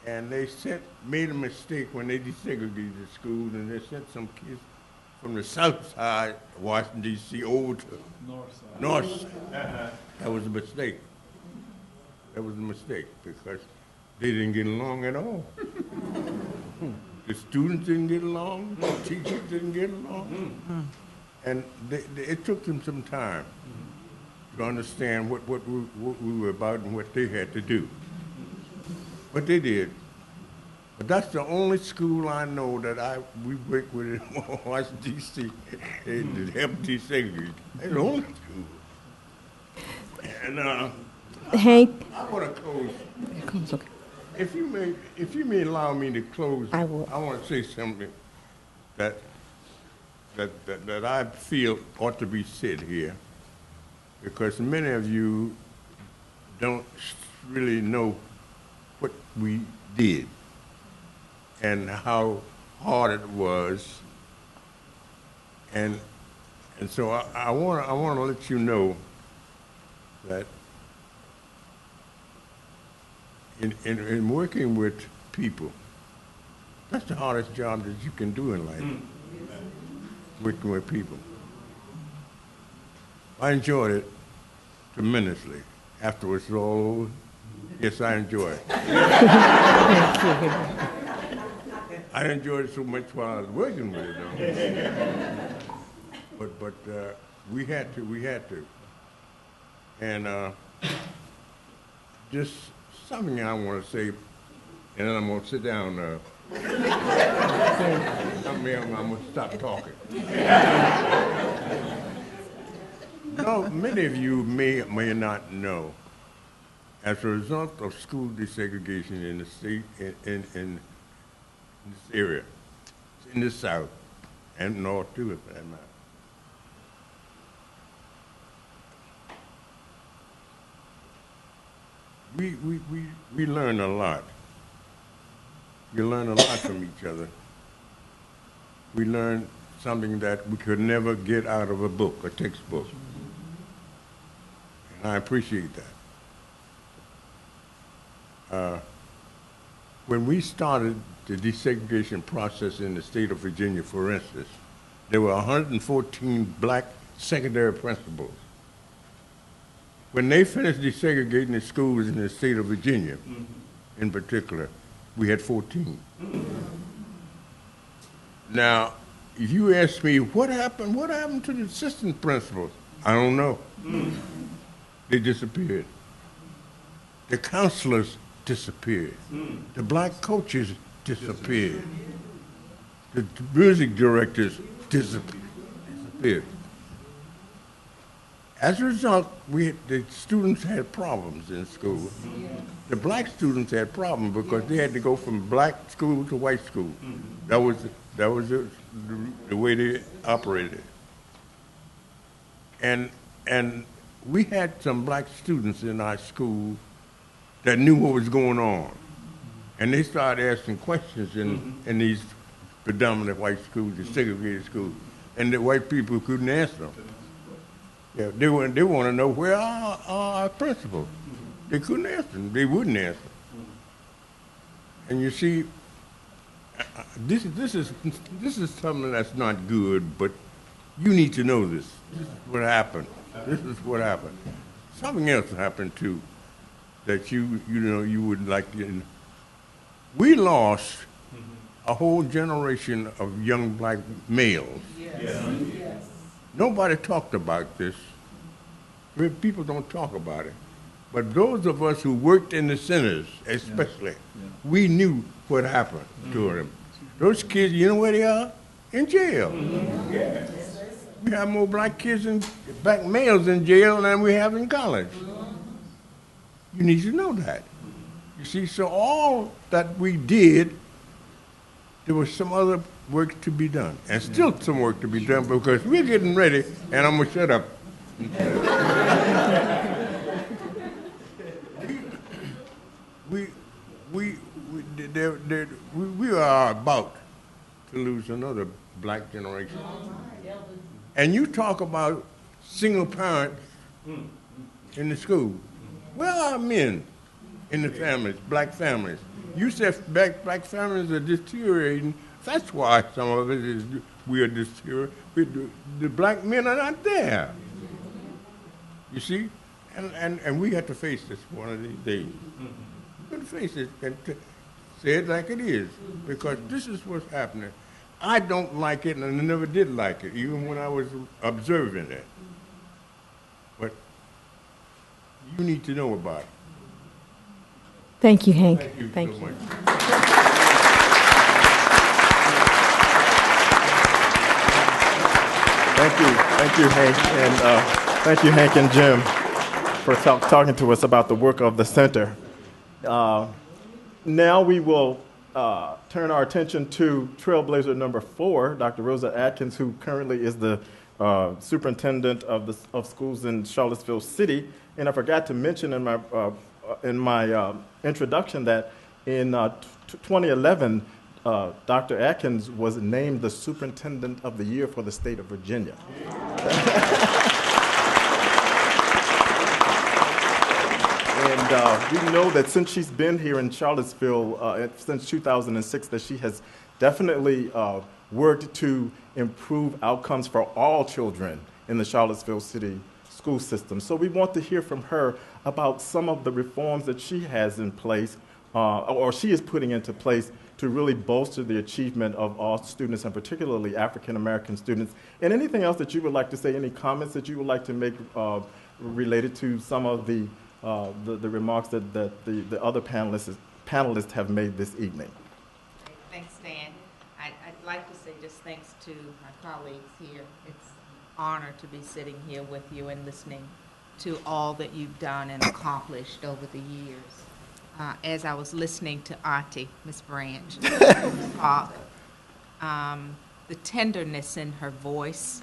F: And they made a mistake when they desegregated the schools, and they sent some kids from the south side of Washington, D.C. over to north side. That was a mistake. That was a mistake, because they didn't get along at all. The students didn't get along, the teachers didn't get along. And it took them some time to understand what we were about and what they had to do. But they did. But that's the only school I know that we work with in Washington, D.C. to help desegregate. That's the only school. And
B: Hank,
F: I want to close.
B: okay.
F: If you may allow me to close,
B: I will.
F: I want to say something that I feel ought to be said here, because many of you don't really know what we did and how hard it was, and so I want to let you know that in working with people, that's the hardest job that you can do in life. Working with people. I enjoyed it tremendously. After it's all over, yes, I enjoy it. I enjoyed it so much while I was working with it, though. But we had to. And just something I want to say, and then I'm going to sit down. I'm going to stop talking. No, many of you may or may not know, as a result of school desegregation in the state, in this area, in the South, and North too, for that matter, we learn a lot. We learn a lot from each other. We learn something that we could never get out of a book, a textbook. And I appreciate that. When we started the desegregation process in the state of Virginia, for instance, there were 114 black secondary principals. When they finished desegregating the schools in the state of Virginia, in particular, we had 14. Now, if you ask me what happened to the assistant principals? I don't know. They disappeared. The counselors disappeared. The black coaches disappeared. The music directors disappeared. As a result, the students had problems in school. The black students had problems because they had to go from black school to white school. That was the way they operated. And we had some black students in our school that knew what was going on. And they started asking questions in these predominant white schools, the segregated schools, and the white people couldn't answer them. Yeah, they want to know where are our principals. They couldn't answer them. They wouldn't answer. And you see, this is something that's not good, but you need to know this. This is what happened. This is what happened. Something else happened too that you would like to know. We lost a whole generation of young black males. Yes. Nobody talked about this. People don't talk about it. But those of us who worked in the centers, especially, we knew what happened to them. Those kids, you know where they are? In jail. Yes. We have more black kids and black males in jail than we have in college. You need to know that. You see, so all that we did, there was some other work to be done, and still some work to be done, because we're getting ready, and I'm going to shut up. We are about to lose another black generation. And you talk about single parents in the school. Where are men in the families, black families? You said black families are deteriorating. That's why some of it is we are deteriorating. The black men are not there. You see? And we have to face this one of these days. We're going to face it and say it like it is, because this is what's happening. I don't like it, and I never did like it, even when I was observing it. But you need to know about it.
B: Thank you, Hank.
F: Thank you so much.
A: Thank you, Hank, and thank you, Hank and Jim. for talking to us about the work of the center. Now we will turn our attention to Trailblazer number 4, Dr. Rosa Atkins, who currently is the superintendent of schools in Charlottesville City. And I forgot to mention in my introduction that in 2011, Dr. Atkins was named the Superintendent of the Year for the state of Virginia. And we know that since she's been here in Charlottesville since 2006, that she has definitely worked to improve outcomes for all children in the Charlottesville City school system. So we want to hear from her about some of the reforms that she has in place, or she is putting into place, to really bolster the achievement of all students, and particularly African American students. And anything else that you would like to say, any comments that you would like to make related to some of the remarks that the other panelists have made this evening.
G: Thanks, Dan. I'd like to say just thanks to my colleagues here. It's an honor to be sitting here with you and listening to all that you've done and accomplished over the years. As I was listening to Auntie, Miss Branch, talk, the tenderness in her voice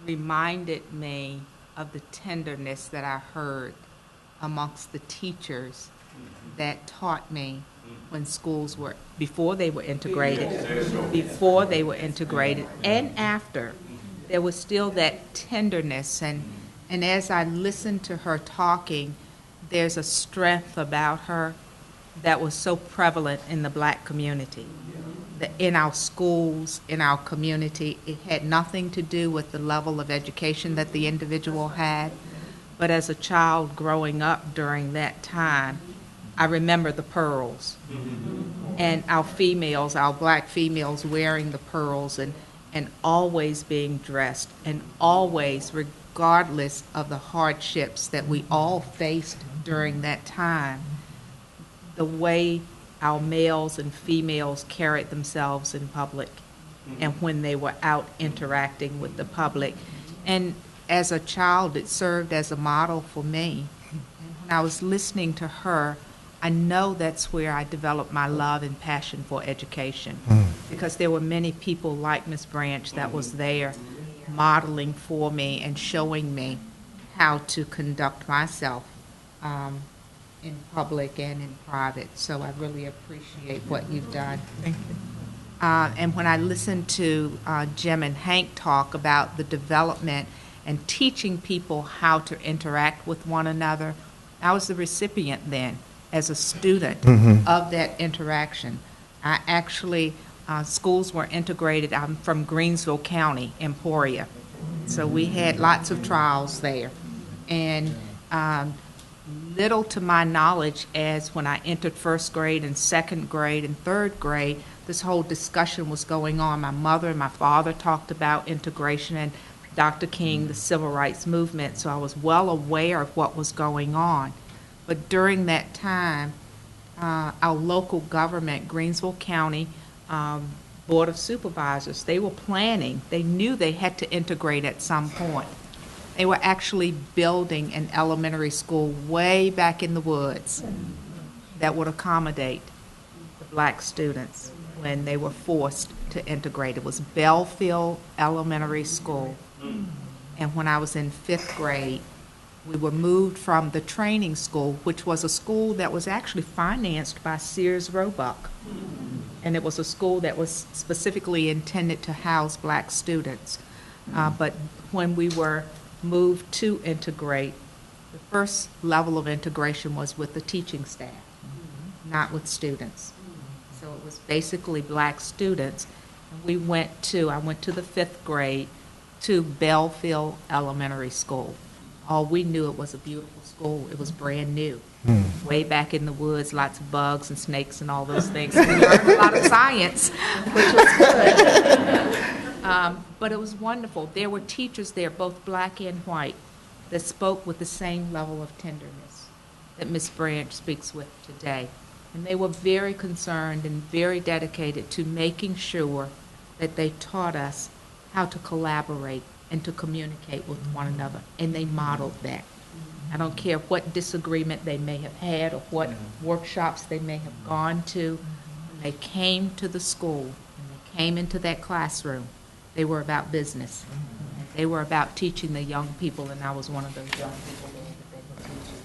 G: reminded me of the tenderness that I heard amongst the teachers that taught me when schools were, before they were integrated, and after, there was still that tenderness. And as I listened to her talking, there's a strength about her that was so prevalent in the Black community. In our schools, in our community, it had nothing to do with the level of education that the individual had. But as a child growing up during that time, I remember the pearls. And our females, our Black females, wearing the pearls and always being dressed, and always, regardless of the hardships that we all faced during that time, the way our males and females carried themselves in public and when they were out interacting with the public. And as a child, it served as a model for me. And when I was listening to her, I know that's where I developed my love and passion for education, because there were many people like Miss Branch that was there modeling for me and showing me how to conduct myself in public and in private. So I really appreciate what you've done. Thank you. And when I listened to Jim and Hank talk about the development and teaching people how to interact with one another, I was the recipient then as a student of that interaction. I actually, schools were integrated. I'm from Greensville County, Emporia. So we had lots of trials there. And little to my knowledge, as when I entered first grade and second grade and third grade, this whole discussion was going on. My mother and my father talked about integration, and Dr. King, the civil rights movement, so I was well aware of what was going on. But during that time, our local government, Greensville County Board of Supervisors, they were planning. They knew they had to integrate at some point. They were actually building an elementary school way back in the woods that would accommodate the Black students when they were forced to integrate. It was Belfield Elementary School. And when I was in 5th grade, we were moved from the training school, which was a school that was actually financed by Sears Roebuck. And it was a school that was specifically intended to house Black students. But when we were moved to integrate, the first level of integration was with the teaching staff, not with students. So it was basically Black students. And I went to the 5th grade to Belfield Elementary School. All we knew, it was a beautiful school. It was brand new. Way back in the woods, lots of bugs and snakes and all those things. We learned a lot of science, which was good. But it was wonderful. There were teachers there, both Black and white, that spoke with the same level of tenderness that Ms. Branch speaks with today. And they were very concerned and very dedicated to making sure that they taught us how to collaborate and to communicate with one another. And they modeled that. I don't care what disagreement they may have had or what workshops they may have gone to. When they came to the school, when they came into that classroom, they were about business. They were about teaching the young people, and I was one of those young people there that they were teaching.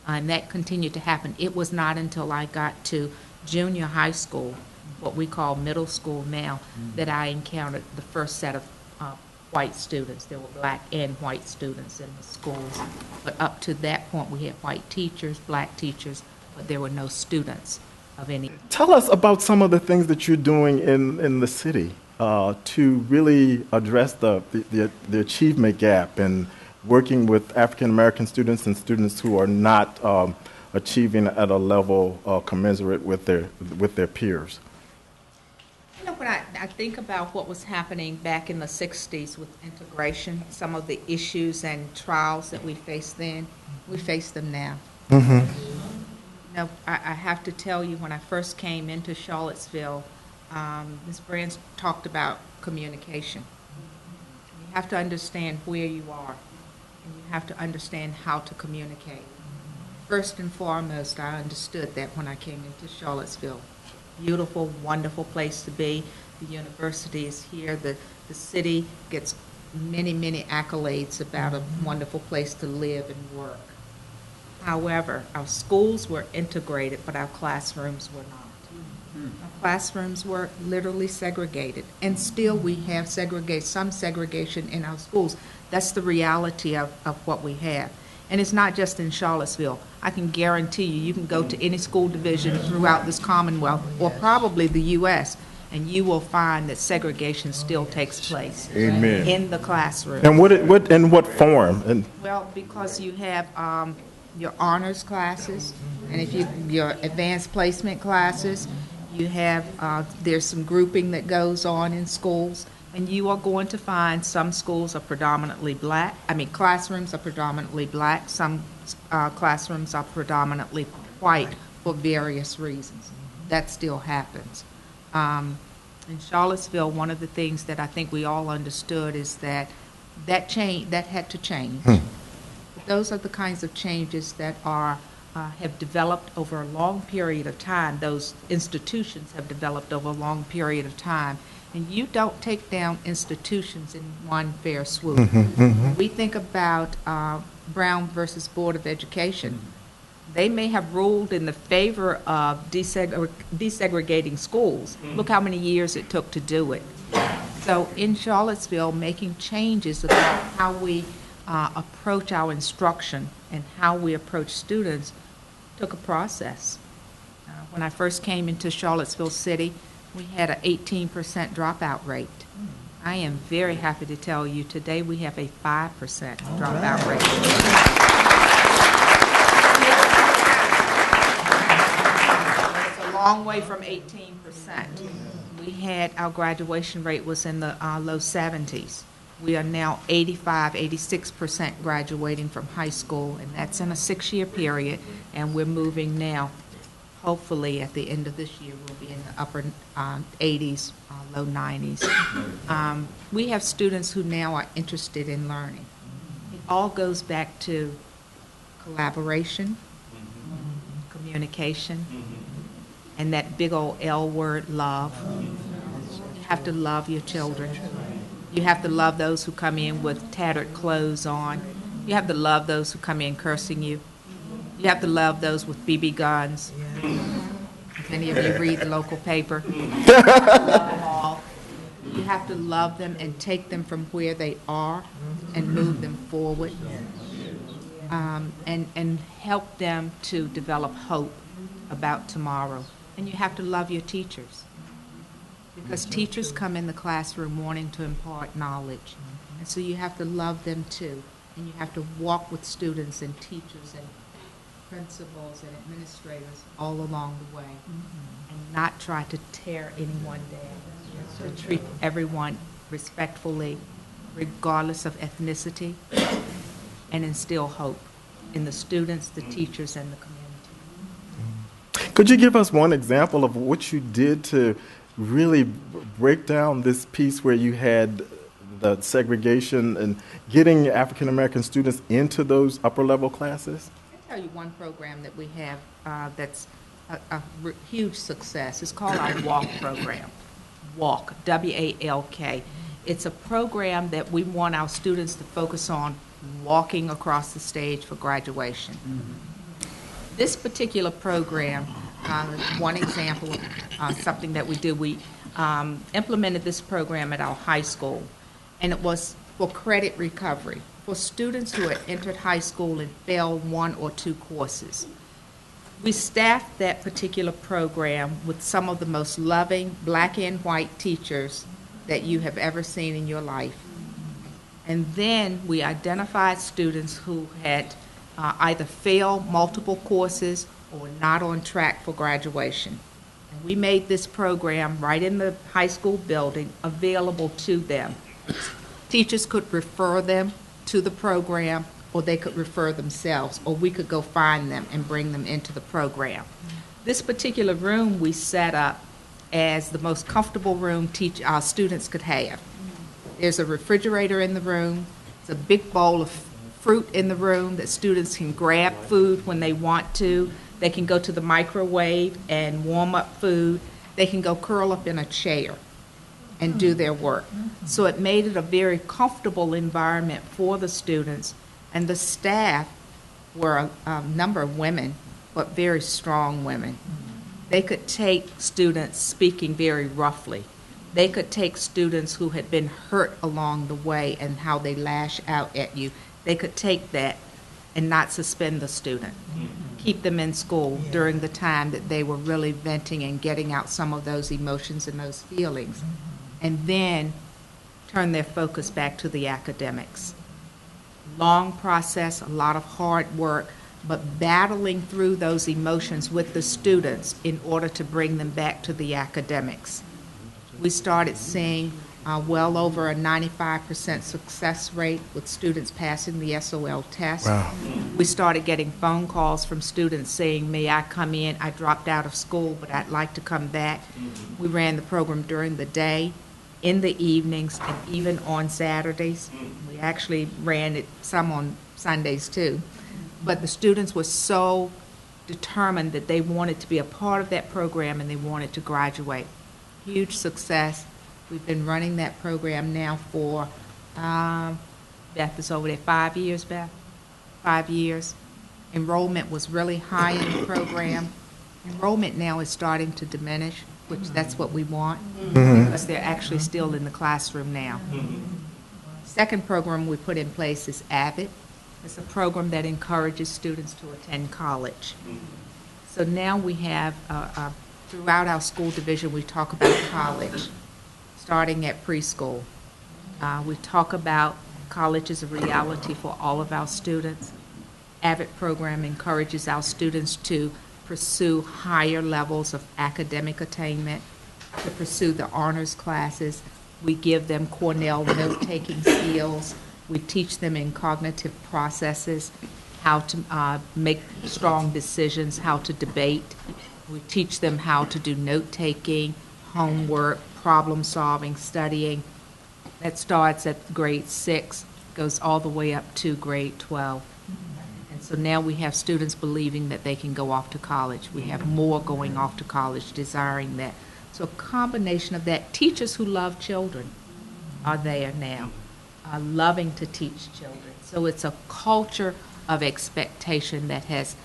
G: And that continued to happen. It was not until I got to junior high school, what we call middle school now, that I encountered the first set of white students. There were black and white students in the schools. But up to that point, we had white teachers, black teachers, but there were no students of any.
A: Tell us about some of the things that you're doing in the city to really address the achievement gap and working with African American students and students who are not achieving at a level commensurate with their peers.
G: You know, when I think about what was happening back in the 60s with integration, some of the issues and trials that we faced then, we face them now.
A: Mm-hmm.
G: You know, I have to tell you, when I first came into Charlottesville, Ms. Brands talked about communication. You have to understand where you are, and you have to understand how to communicate. First and foremost, I understood that when I came into Charlottesville. Beautiful, wonderful place to be. The university is here. The city gets many, many accolades about a wonderful place to live and work. However, our schools were integrated, but our classrooms were not. Our classrooms were literally segregated, and still we have some segregation in our schools. That's the reality of what we have. And it's not just in Charlottesville. I can guarantee you can go to any school division throughout this Commonwealth, or probably the U.S., and you will find that segregation still takes place.
A: Amen.
G: In the classroom.
A: And in what form?
G: Well, because you have your honors classes, and if your advanced placement classes, you have there's some grouping that goes on in schools. And you are going to find some schools are predominantly black. Classrooms are predominantly black. Some classrooms are predominantly white for various reasons. That still happens. In Charlottesville, one of the things that I think we all understood is that had to change. But those are the kinds of changes that have developed over a long period of time. Those institutions have developed over a long period of time. And you don't take down institutions in one fair swoop. We think about Brown versus Board of Education. They may have ruled in the favor of desegregating schools. Look how many years it took to do it. So in Charlottesville, making changes about how we approach our instruction and how we approach students took a process. When I first came into Charlottesville City, we had an 18% dropout rate. I am very happy to tell you today we have a 5% dropout rate. It's a long way from 18%. We had, our graduation rate was in the low 70s. We are now 86% graduating from high school, and that's in a 6-year period, and we're moving now. Hopefully, at the end of this year, we'll be in the upper 80s, low 90s. We have students who now are interested in learning. It all goes back to collaboration, communication, and that big old L word, love. You have to love your children. You have to love those who come in with tattered clothes on. You have to love those who come in cursing you. You have to love those with BB guns. If any of you read the local paper, love them all. You have to love them and take them from where they are and move them forward, and help them to develop hope about tomorrow. And you have to love your teachers, because teachers come in the classroom wanting to impart knowledge, and so you have to love them too. And you have to walk with students and teachers and principals and administrators all along the way, and not try to tear anyone down. So treat everyone respectfully, regardless of ethnicity, and instill hope in the students, the teachers, and the community.
A: Could you give us one example of what you did to really break down this piece where you had the segregation and getting African American students into those upper level classes?
G: I'll tell you one program that we have that's a huge success. It's called our WALK program. WALK, W-A-L-K. It's a program that we want our students to focus on walking across the stage for graduation. This particular program, one example of something that we do, we implemented this program at our high school, and it was for credit recovery for students who had entered high school and failed one or two courses. We staffed that particular program with some of the most loving black and white teachers that you have ever seen in your life. And then we identified students who had either failed multiple courses or not on track for graduation. And we made this program right in the high school building available to them. Teachers could refer them to the program, or they could refer themselves, or we could go find them and bring them into the program. This particular room we set up as the most comfortable room our students could have. There's a refrigerator in the room. There's a big bowl of fruit in the room that students can grab food when they want to. They can go to the microwave and warm up food. They can go curl up in a chair and do their work. So it made it a very comfortable environment for the students, and the staff were a number of women, but very strong women. They could take students speaking very roughly. They could take students who had been hurt along the way and how they lash out at you. They could take that and not suspend the student, keep them in school during the time that they were really venting and getting out some of those emotions and those feelings, and then turn their focus back to the academics. Long process, a lot of hard work, but battling through those emotions with the students in order to bring them back to the academics. We started seeing well over a 95% success rate with students passing the SOL test.
A: Wow.
G: We started getting phone calls from students saying, may I come in? I dropped out of school, but I'd like to come back. We ran the program during the day, in the evenings, and even on Saturdays. We actually ran it some on Sundays too. But the students were so determined that they wanted to be a part of that program and they wanted to graduate. Huge success. We've been running that program now for, Beth is over there, 5 years, Beth? 5 years. Enrollment was really high in the program. Enrollment now is starting to diminish, which that's what we want, because they're actually still in the classroom now. Second program we put in place is AVID. It's a program that encourages students to attend college. So now we have, throughout our school division, we talk about college, starting at preschool. We talk about college as a reality for all of our students. AVID program encourages our students to pursue higher levels of academic attainment, to pursue the honors classes. We give them Cornell note-taking skills. We teach them in cognitive processes how to make strong decisions, how to debate. We teach them how to do note-taking, homework, problem-solving, studying. That starts at grade 6, goes all the way up to grade 12. And so now we have students believing that they can go off to college. We have more going off to college, desiring that. So a combination of that. Teachers who love children are there now, loving to teach children. So it's a culture of expectation that has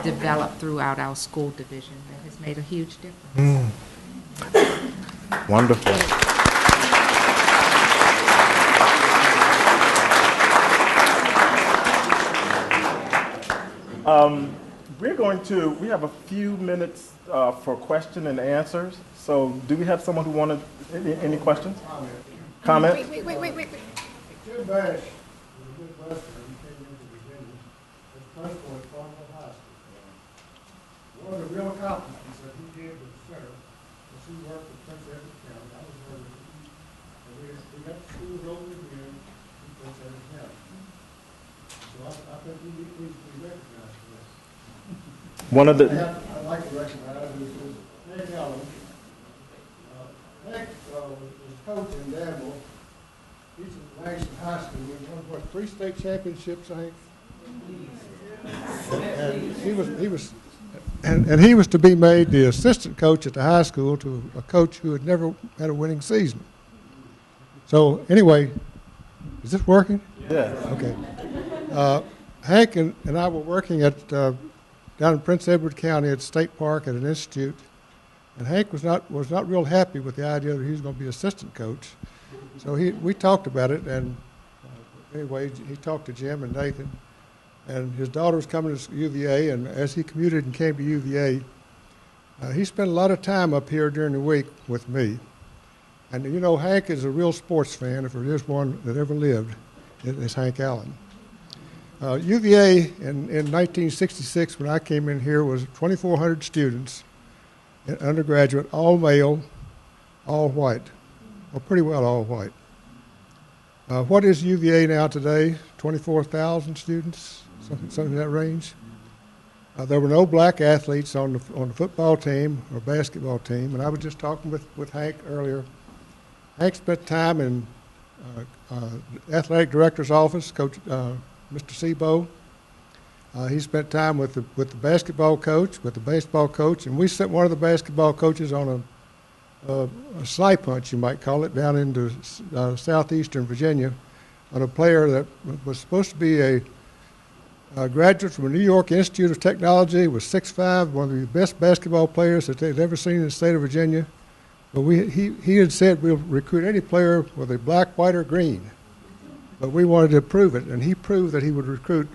G: developed throughout our school division that has made a huge difference.
A: Wonderful. We have a few minutes for question and answers. So do we have someone who wanted any questions? Comment?
B: Wait.
H: Jim Bash was a good question when he came into Virginia as principal at Charlottesville High School. One of the real accomplishments that he did with the center was he worked with Prince Edward County. I was there with him. And we got the schools open again in Prince Edward County. So I think he needs to be recognized for this. I'd like to recognize is Hank Allen. Hank was coaching Danville. He's a National High School. We won, what, 3 state championships, I think? And he was to be made the assistant coach at the high school to a coach who had never had a winning season. So anyway, is this working?
A: Yes.
H: Okay. Hank and I were working at down in Prince Edward County at State Park at an institute, and Hank was not real happy with the idea that he was going to be assistant coach. So we talked about it, and anyway, he talked to Jim and Nathan, and his daughter was coming to UVA, and as he commuted and came to UVA, he spent a lot of time up here during the week with me. And you know, Hank is a real sports fan, if there is one that ever lived, is Hank Allen. UVA in 1966, when I came in here, was 2,400 students, undergraduate, all male, all white, well, pretty well all white. What is UVA now today? 24,000 students, something in that range. There were no black athletes on the football team or basketball team, and I was just talking with Hank earlier. Hank spent time in athletic director's office, Coach Mr. Sebo. He spent time with the basketball coach, with the baseball coach, and we sent one of the basketball coaches on a snipe hunt, you might call it, down into southeastern Virginia on a player that was supposed to be a graduate from the New York Institute of Technology, was 6'5", one of the best basketball players that they'd ever seen in the state of Virginia. But he had said we'll recruit any player, whether black, white, or green. But we wanted to prove it, and he proved that he would recruit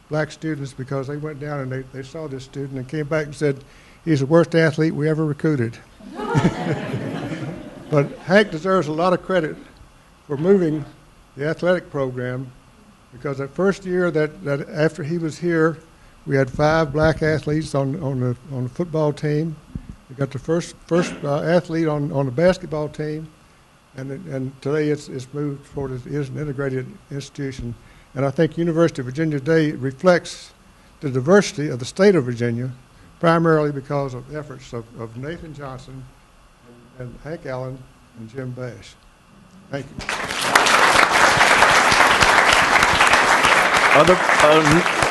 H: black students because they went down and they saw this student and came back and said, he's the worst athlete we ever recruited. But Hank deserves a lot of credit for moving the athletic program, because that first year that after he was here, we had 5 black athletes on the football team. We got the first athlete on the basketball team, and today it's moved forward. It is an integrated institution, and I think University of Virginia Day reflects the diversity of the state of Virginia, primarily because of efforts of Nathan Johnson and Hank Allen and Jim Bash. Thank you.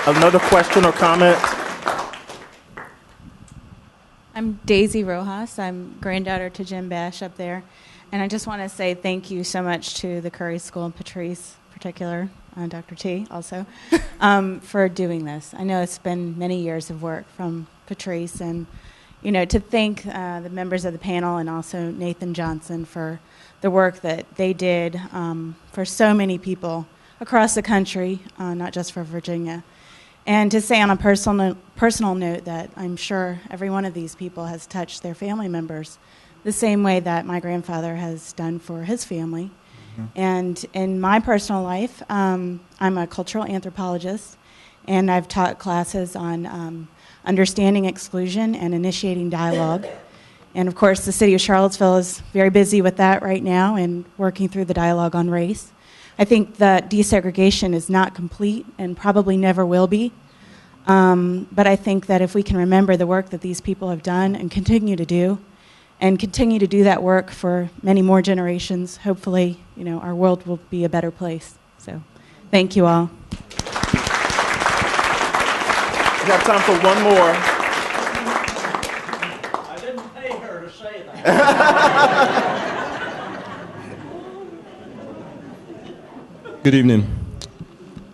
A: Another question or comment?
I: I'm Daisy Rojas. I'm granddaughter to Jim Bash up there. And I just want to say thank you so much to the Curry School and Patrice in particular, Dr. T also, for doing this. I know it's been many years of work from Patrice, and to thank the members of the panel and also Nathan Johnson for the work that they did for so many people across the country, not just for Virginia. And to say on a personal note that I'm sure every one of these people has touched their family members the same way that my grandfather has done for his family. Mm-hmm. And in my personal life, I'm a cultural anthropologist, and I've taught classes on understanding exclusion and initiating dialogue. And of course, the city of Charlottesville is very busy with that right now and working through the dialogue on race. I think that desegregation is not complete and probably never will be. But I think that if we can remember the work that these people have done and continue to do that work for many more generations, hopefully, our world will be a better place. So, thank you all.
A: We have time for one more.
E: I didn't pay her to say that.
J: Good evening.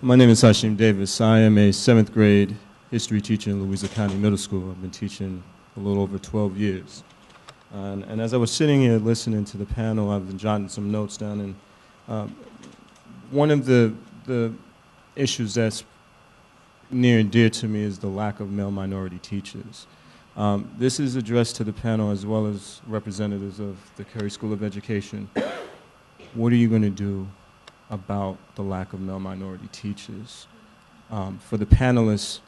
J: My name is Hashim Davis. I am a 7th grade history teacher in Louisa County Middle School. I've been teaching a little over 12 years. And as I was sitting here listening to the panel, I've been jotting some notes down. And one of the issues that's near and dear to me is the lack of male minority teachers. This is addressed to the panel as well as representatives of the Curry School of Education. What are you going to do about the lack of male minority teachers? For the panelists,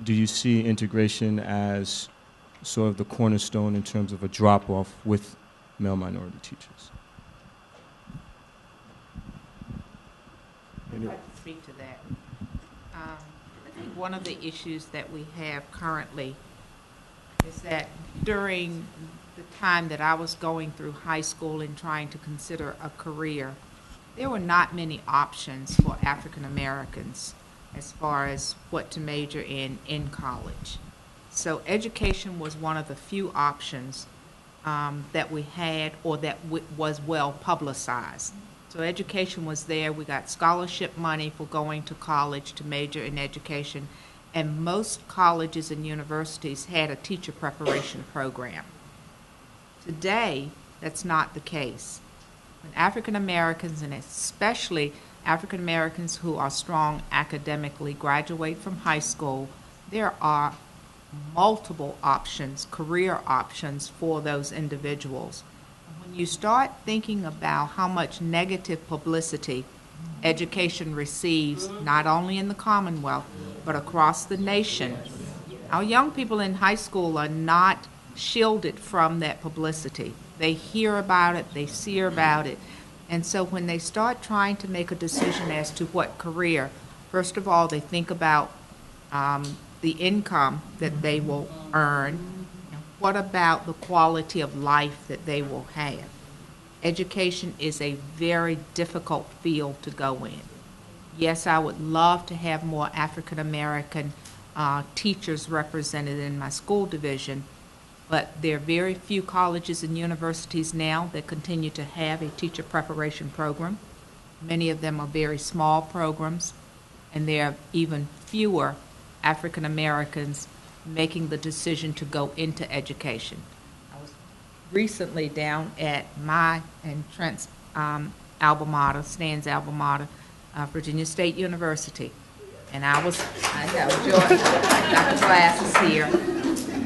J: do you see integration as sort of the cornerstone in terms of a drop-off with male minority teachers?
G: I'd like to speak to that. I think one of the issues that we have currently is that during the time that I was going through high school and trying to consider a career, there were not many options for African Americans as far as what to major in college. So education was one of the few options that we had, or that was well publicized. So education was there. We got scholarship money for going to college to major in education, and most colleges and universities had a teacher preparation program. Today, that's not the case. When African Americans, and especially African Americans who are strong academically, graduate from high school, there are multiple options, career options for those individuals. When you start thinking about how much negative publicity education receives, not only in the Commonwealth, but across the nation, our young people in high school are not shielded from that publicity. They hear about it, they see about it, and so when they start trying to make a decision as to what career, first of all, they think about the income that they will earn. What about the quality of life that they will have? Education is a very difficult field to go in. Yes, I would love to have more African American teachers represented in my school division, but there are very few colleges and universities now that continue to have a teacher preparation program. Many of them are very small programs, and there are even fewer African Americans making the decision to go into education. I was recently down at my and Trent's alma mater, Stan's alma mater, Virginia State University, and I have George, Dr. Glass is here,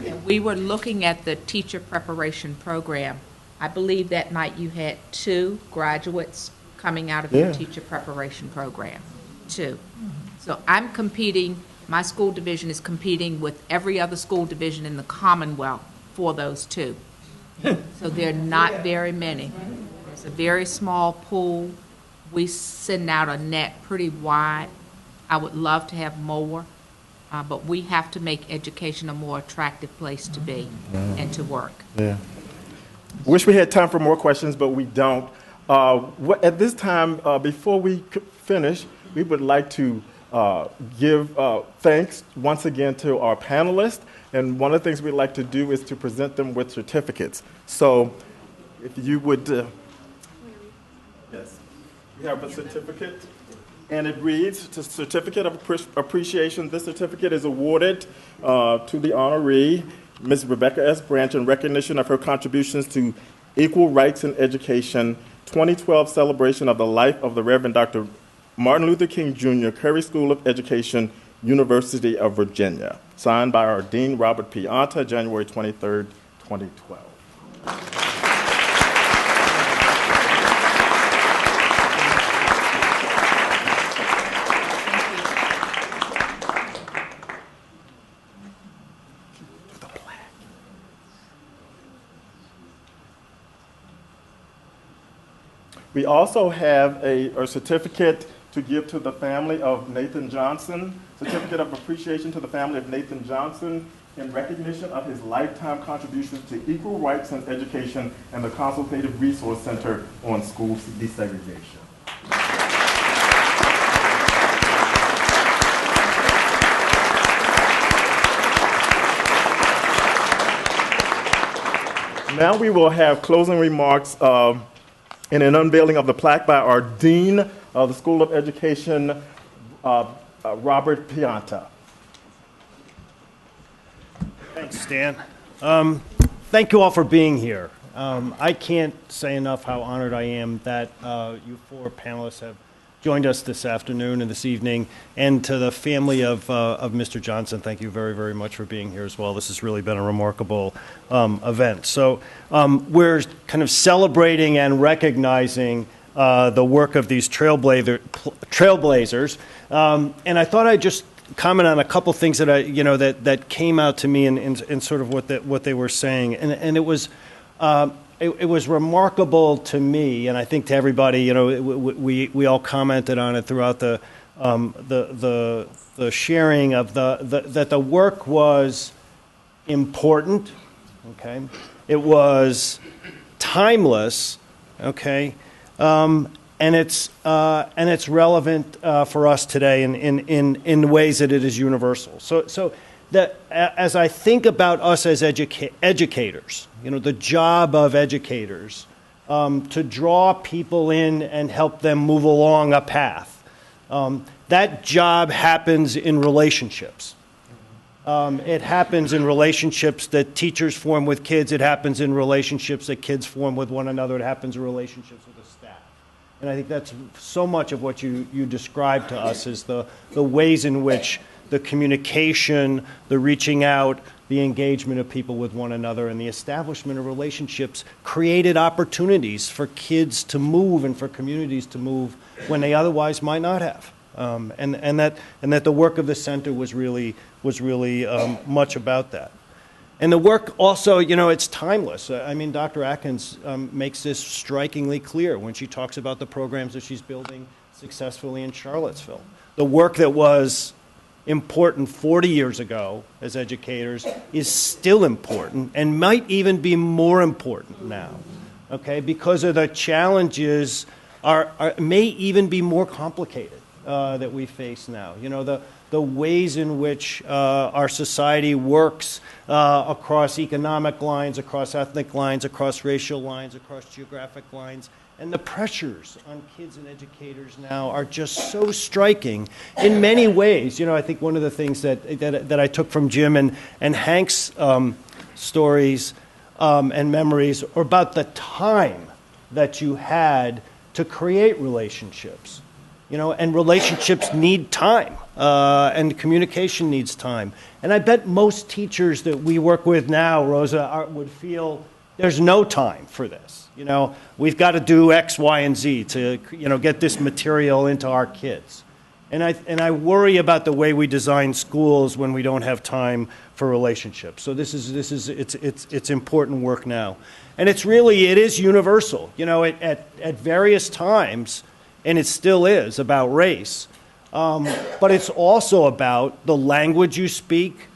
G: and we were looking at the teacher preparation program. I believe that night you had 2 graduates coming out of your teacher preparation program, 2. So I'm competing. My school division is competing with every other school division in the Commonwealth for those 2. So there are not very many. It's a very small pool. We send out a net pretty wide. I would love to have more, but we have to make education a more attractive place to be and to work.
A: Yeah. Wish we had time for more questions, but we don't. At this time, before we finish, we would like to give thanks once again to our panelists, and one of the things we'd like to do is to present them with certificates. So if you would, yes, we have a certificate, and it reads, the Certificate of Appreciation. This certificate is awarded to the honoree, Ms. Rebecca S. Branch, in recognition of her contributions to equal rights in education, 2012 celebration of the life of the Reverend Dr. Martin Luther King Jr., Curry School of Education, University of Virginia. Signed by our Dean, Robert Pianta, January 23rd, 2012. We also have a certificate to give to the family of Nathan Johnson, Certificate of Appreciation to the family of Nathan Johnson in recognition of his lifetime contributions to equal rights in education and the Consultative Resource Center on School Desegregation. Now we will have closing remarks and an unveiling of the plaque by our Dean of the School of Education, Robert Pianta.
K: Thanks, Stan. Thank you all for being here. I can't say enough how honored I am that you 4 panelists have joined us this afternoon and this evening, and to the family of Mr. Johnson, thank you very, very much for being here as well. This has really been a remarkable event. So we're kind of celebrating and recognizing the work of these trailblazers, and I thought I'd just comment on a couple things that that came out to me in sort of what they were saying, and it was. It was remarkable to me, and I think to everybody. We all commented on it throughout the sharing of that the work was important. Okay, it was timeless. Okay, and it's relevant for us today in ways that it is universal. So as I think about us as educators, the job of educators, to draw people in and help them move along a path, that job happens in relationships. It happens in relationships that teachers form with kids. It happens in relationships that kids form with one another. It happens in relationships with the staff. And I think that's so much of what you described to us is the ways in which the communication, the reaching out, the engagement of people with one another, and the establishment of relationships created opportunities for kids to move and for communities to move when they otherwise might not have. And that the work of the center was really much about that. And the work also, it's timeless. I mean, Dr. Atkins makes this strikingly clear when she talks about the programs that she's building successfully in Charlottesville. The work that was important 40 years ago as educators is still important and might even be more important now, okay, because of the challenges may even be more complicated that we face now. The ways in which our society works across economic lines, across ethnic lines, across racial lines, across geographic lines, and the pressures on kids and educators now are just so striking in many ways. I think one of the things that I took from Jim and Hank's stories and memories are about the time that you had to create relationships. And relationships need time, and communication needs time. And I bet most teachers that we work with now, Rosa, would feel there's no time for this. We've got to do X, Y, and Z to, get this material into our kids. And I worry about the way we design schools when we don't have time for relationships. So it's important work now. And it is universal. At various times, and it still is about race, but it's also about the language you speak,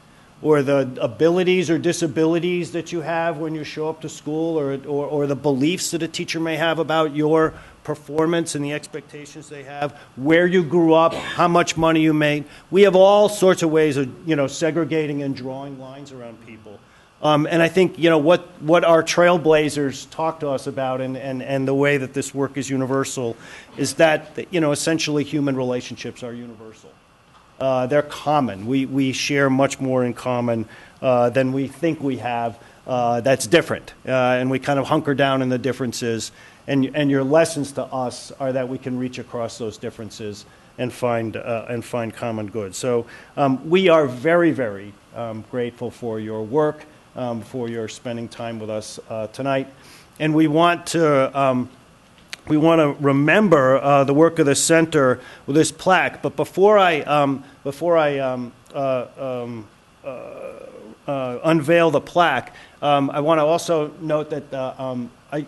K: or the abilities or disabilities that you have when you show up to school, or the beliefs that a teacher may have about your performance and the expectations they have, where you grew up, how much money you made. We have all sorts of ways of, segregating and drawing lines around people. And I think, what our Trailblazers talk to us about and the way that this work is universal is that, essentially human relationships are universal. They're common. We share much more in common than we think we have that's different. And we kind of hunker down in the differences. And your lessons to us are that we can reach across those differences and find common good. So we are very, very grateful for your work, for your spending time with us tonight. And we want to remember the work of the center with this plaque. But before I unveil the plaque, I want to also note that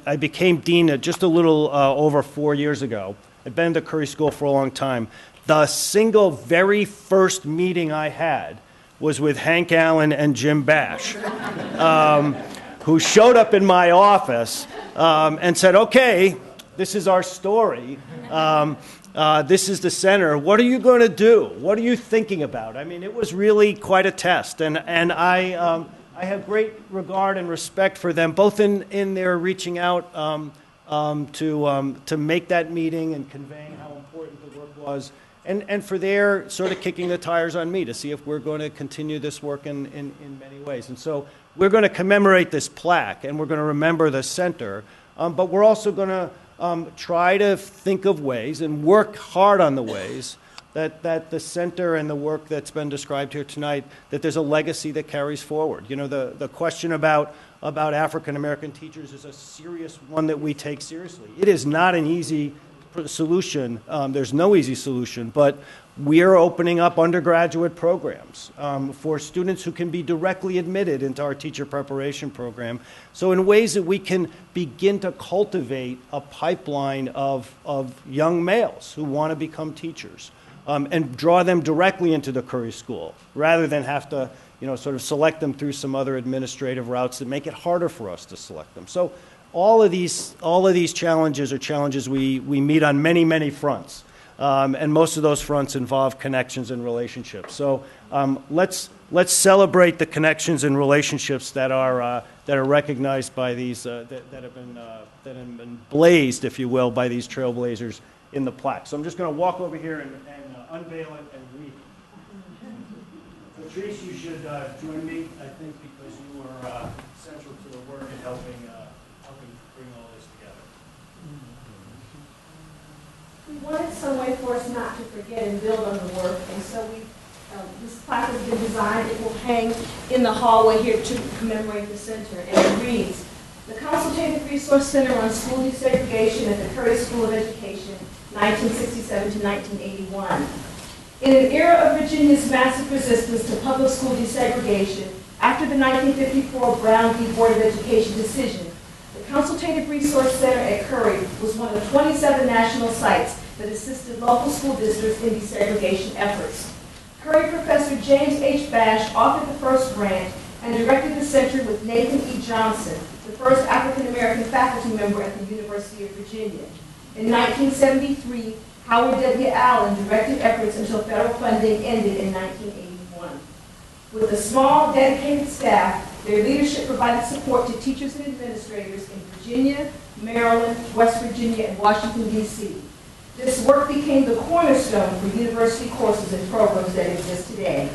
K: I became dean just a little over 4 years ago. I've been to Curry School for a long time. The single very first meeting I had was with Hank Allen and Jim Bash, who showed up in my office and said, okay, this is our story. This is the center. What are you going to do? What are you thinking about? I mean, it was really quite a test. And I have great regard and respect for them, both in their reaching out to make that meeting and conveying how important the work was, and for their sort of kicking the tires on me to see if we're going to continue this work in many ways. And so we're going to commemorate this plaque, and we're going to remember the center, but we're also going to try to think of ways and work hard on the ways that the center and the work that's been described here tonight, that there's a legacy that carries forward. The question about African American teachers is a serious one that we take seriously. It is not an easy solution. There's no easy solution, but we are opening up undergraduate programs for students who can be directly admitted into our teacher preparation program. So in ways that we can begin to cultivate a pipeline of young males who want to become teachers and draw them directly into the Curry School rather than have to sort of select them through some other administrative routes that make it harder for us to select them. So all of these challenges are challenges we meet on many, many fronts. And most of those fronts involve connections and relationships. So let's celebrate the connections and relationships that are recognized by these that have been blazed, if you will, by these trailblazers in the plaque. So I'm just going to walk over here and unveil it and read it. Patrice, you should join me, I think, because you are central to the work in helping bring all this together.
B: We wanted some way for us not to forget and build on the work, and so this plaque has been designed. It will hang in the hallway here to commemorate the center, and it reads, "The Consultative Resource Center on School Desegregation at the Curry School of Education, 1967 to 1981. In an era of Virginia's massive resistance to public school desegregation, after the 1954 Brown v. Board of Education decision, the Consultative Resource Center at Curry was one of the 27 national sites that assisted local school districts in desegregation efforts. Curry professor James H. Bash authored the first grant and directed the center with Nathan E. Johnson, the first African-American faculty member at the University of Virginia. In 1973, Howard W. Allen directed efforts until federal funding ended in 1981. With a small, dedicated staff, their leadership provided support to teachers and administrators in Virginia, Maryland, West Virginia, and Washington, D.C. This work became the cornerstone for university courses and programs that exist today.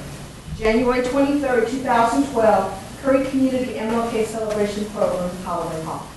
B: January 23, 2012, Curry Community MLK Celebration Program, Holiday Hall.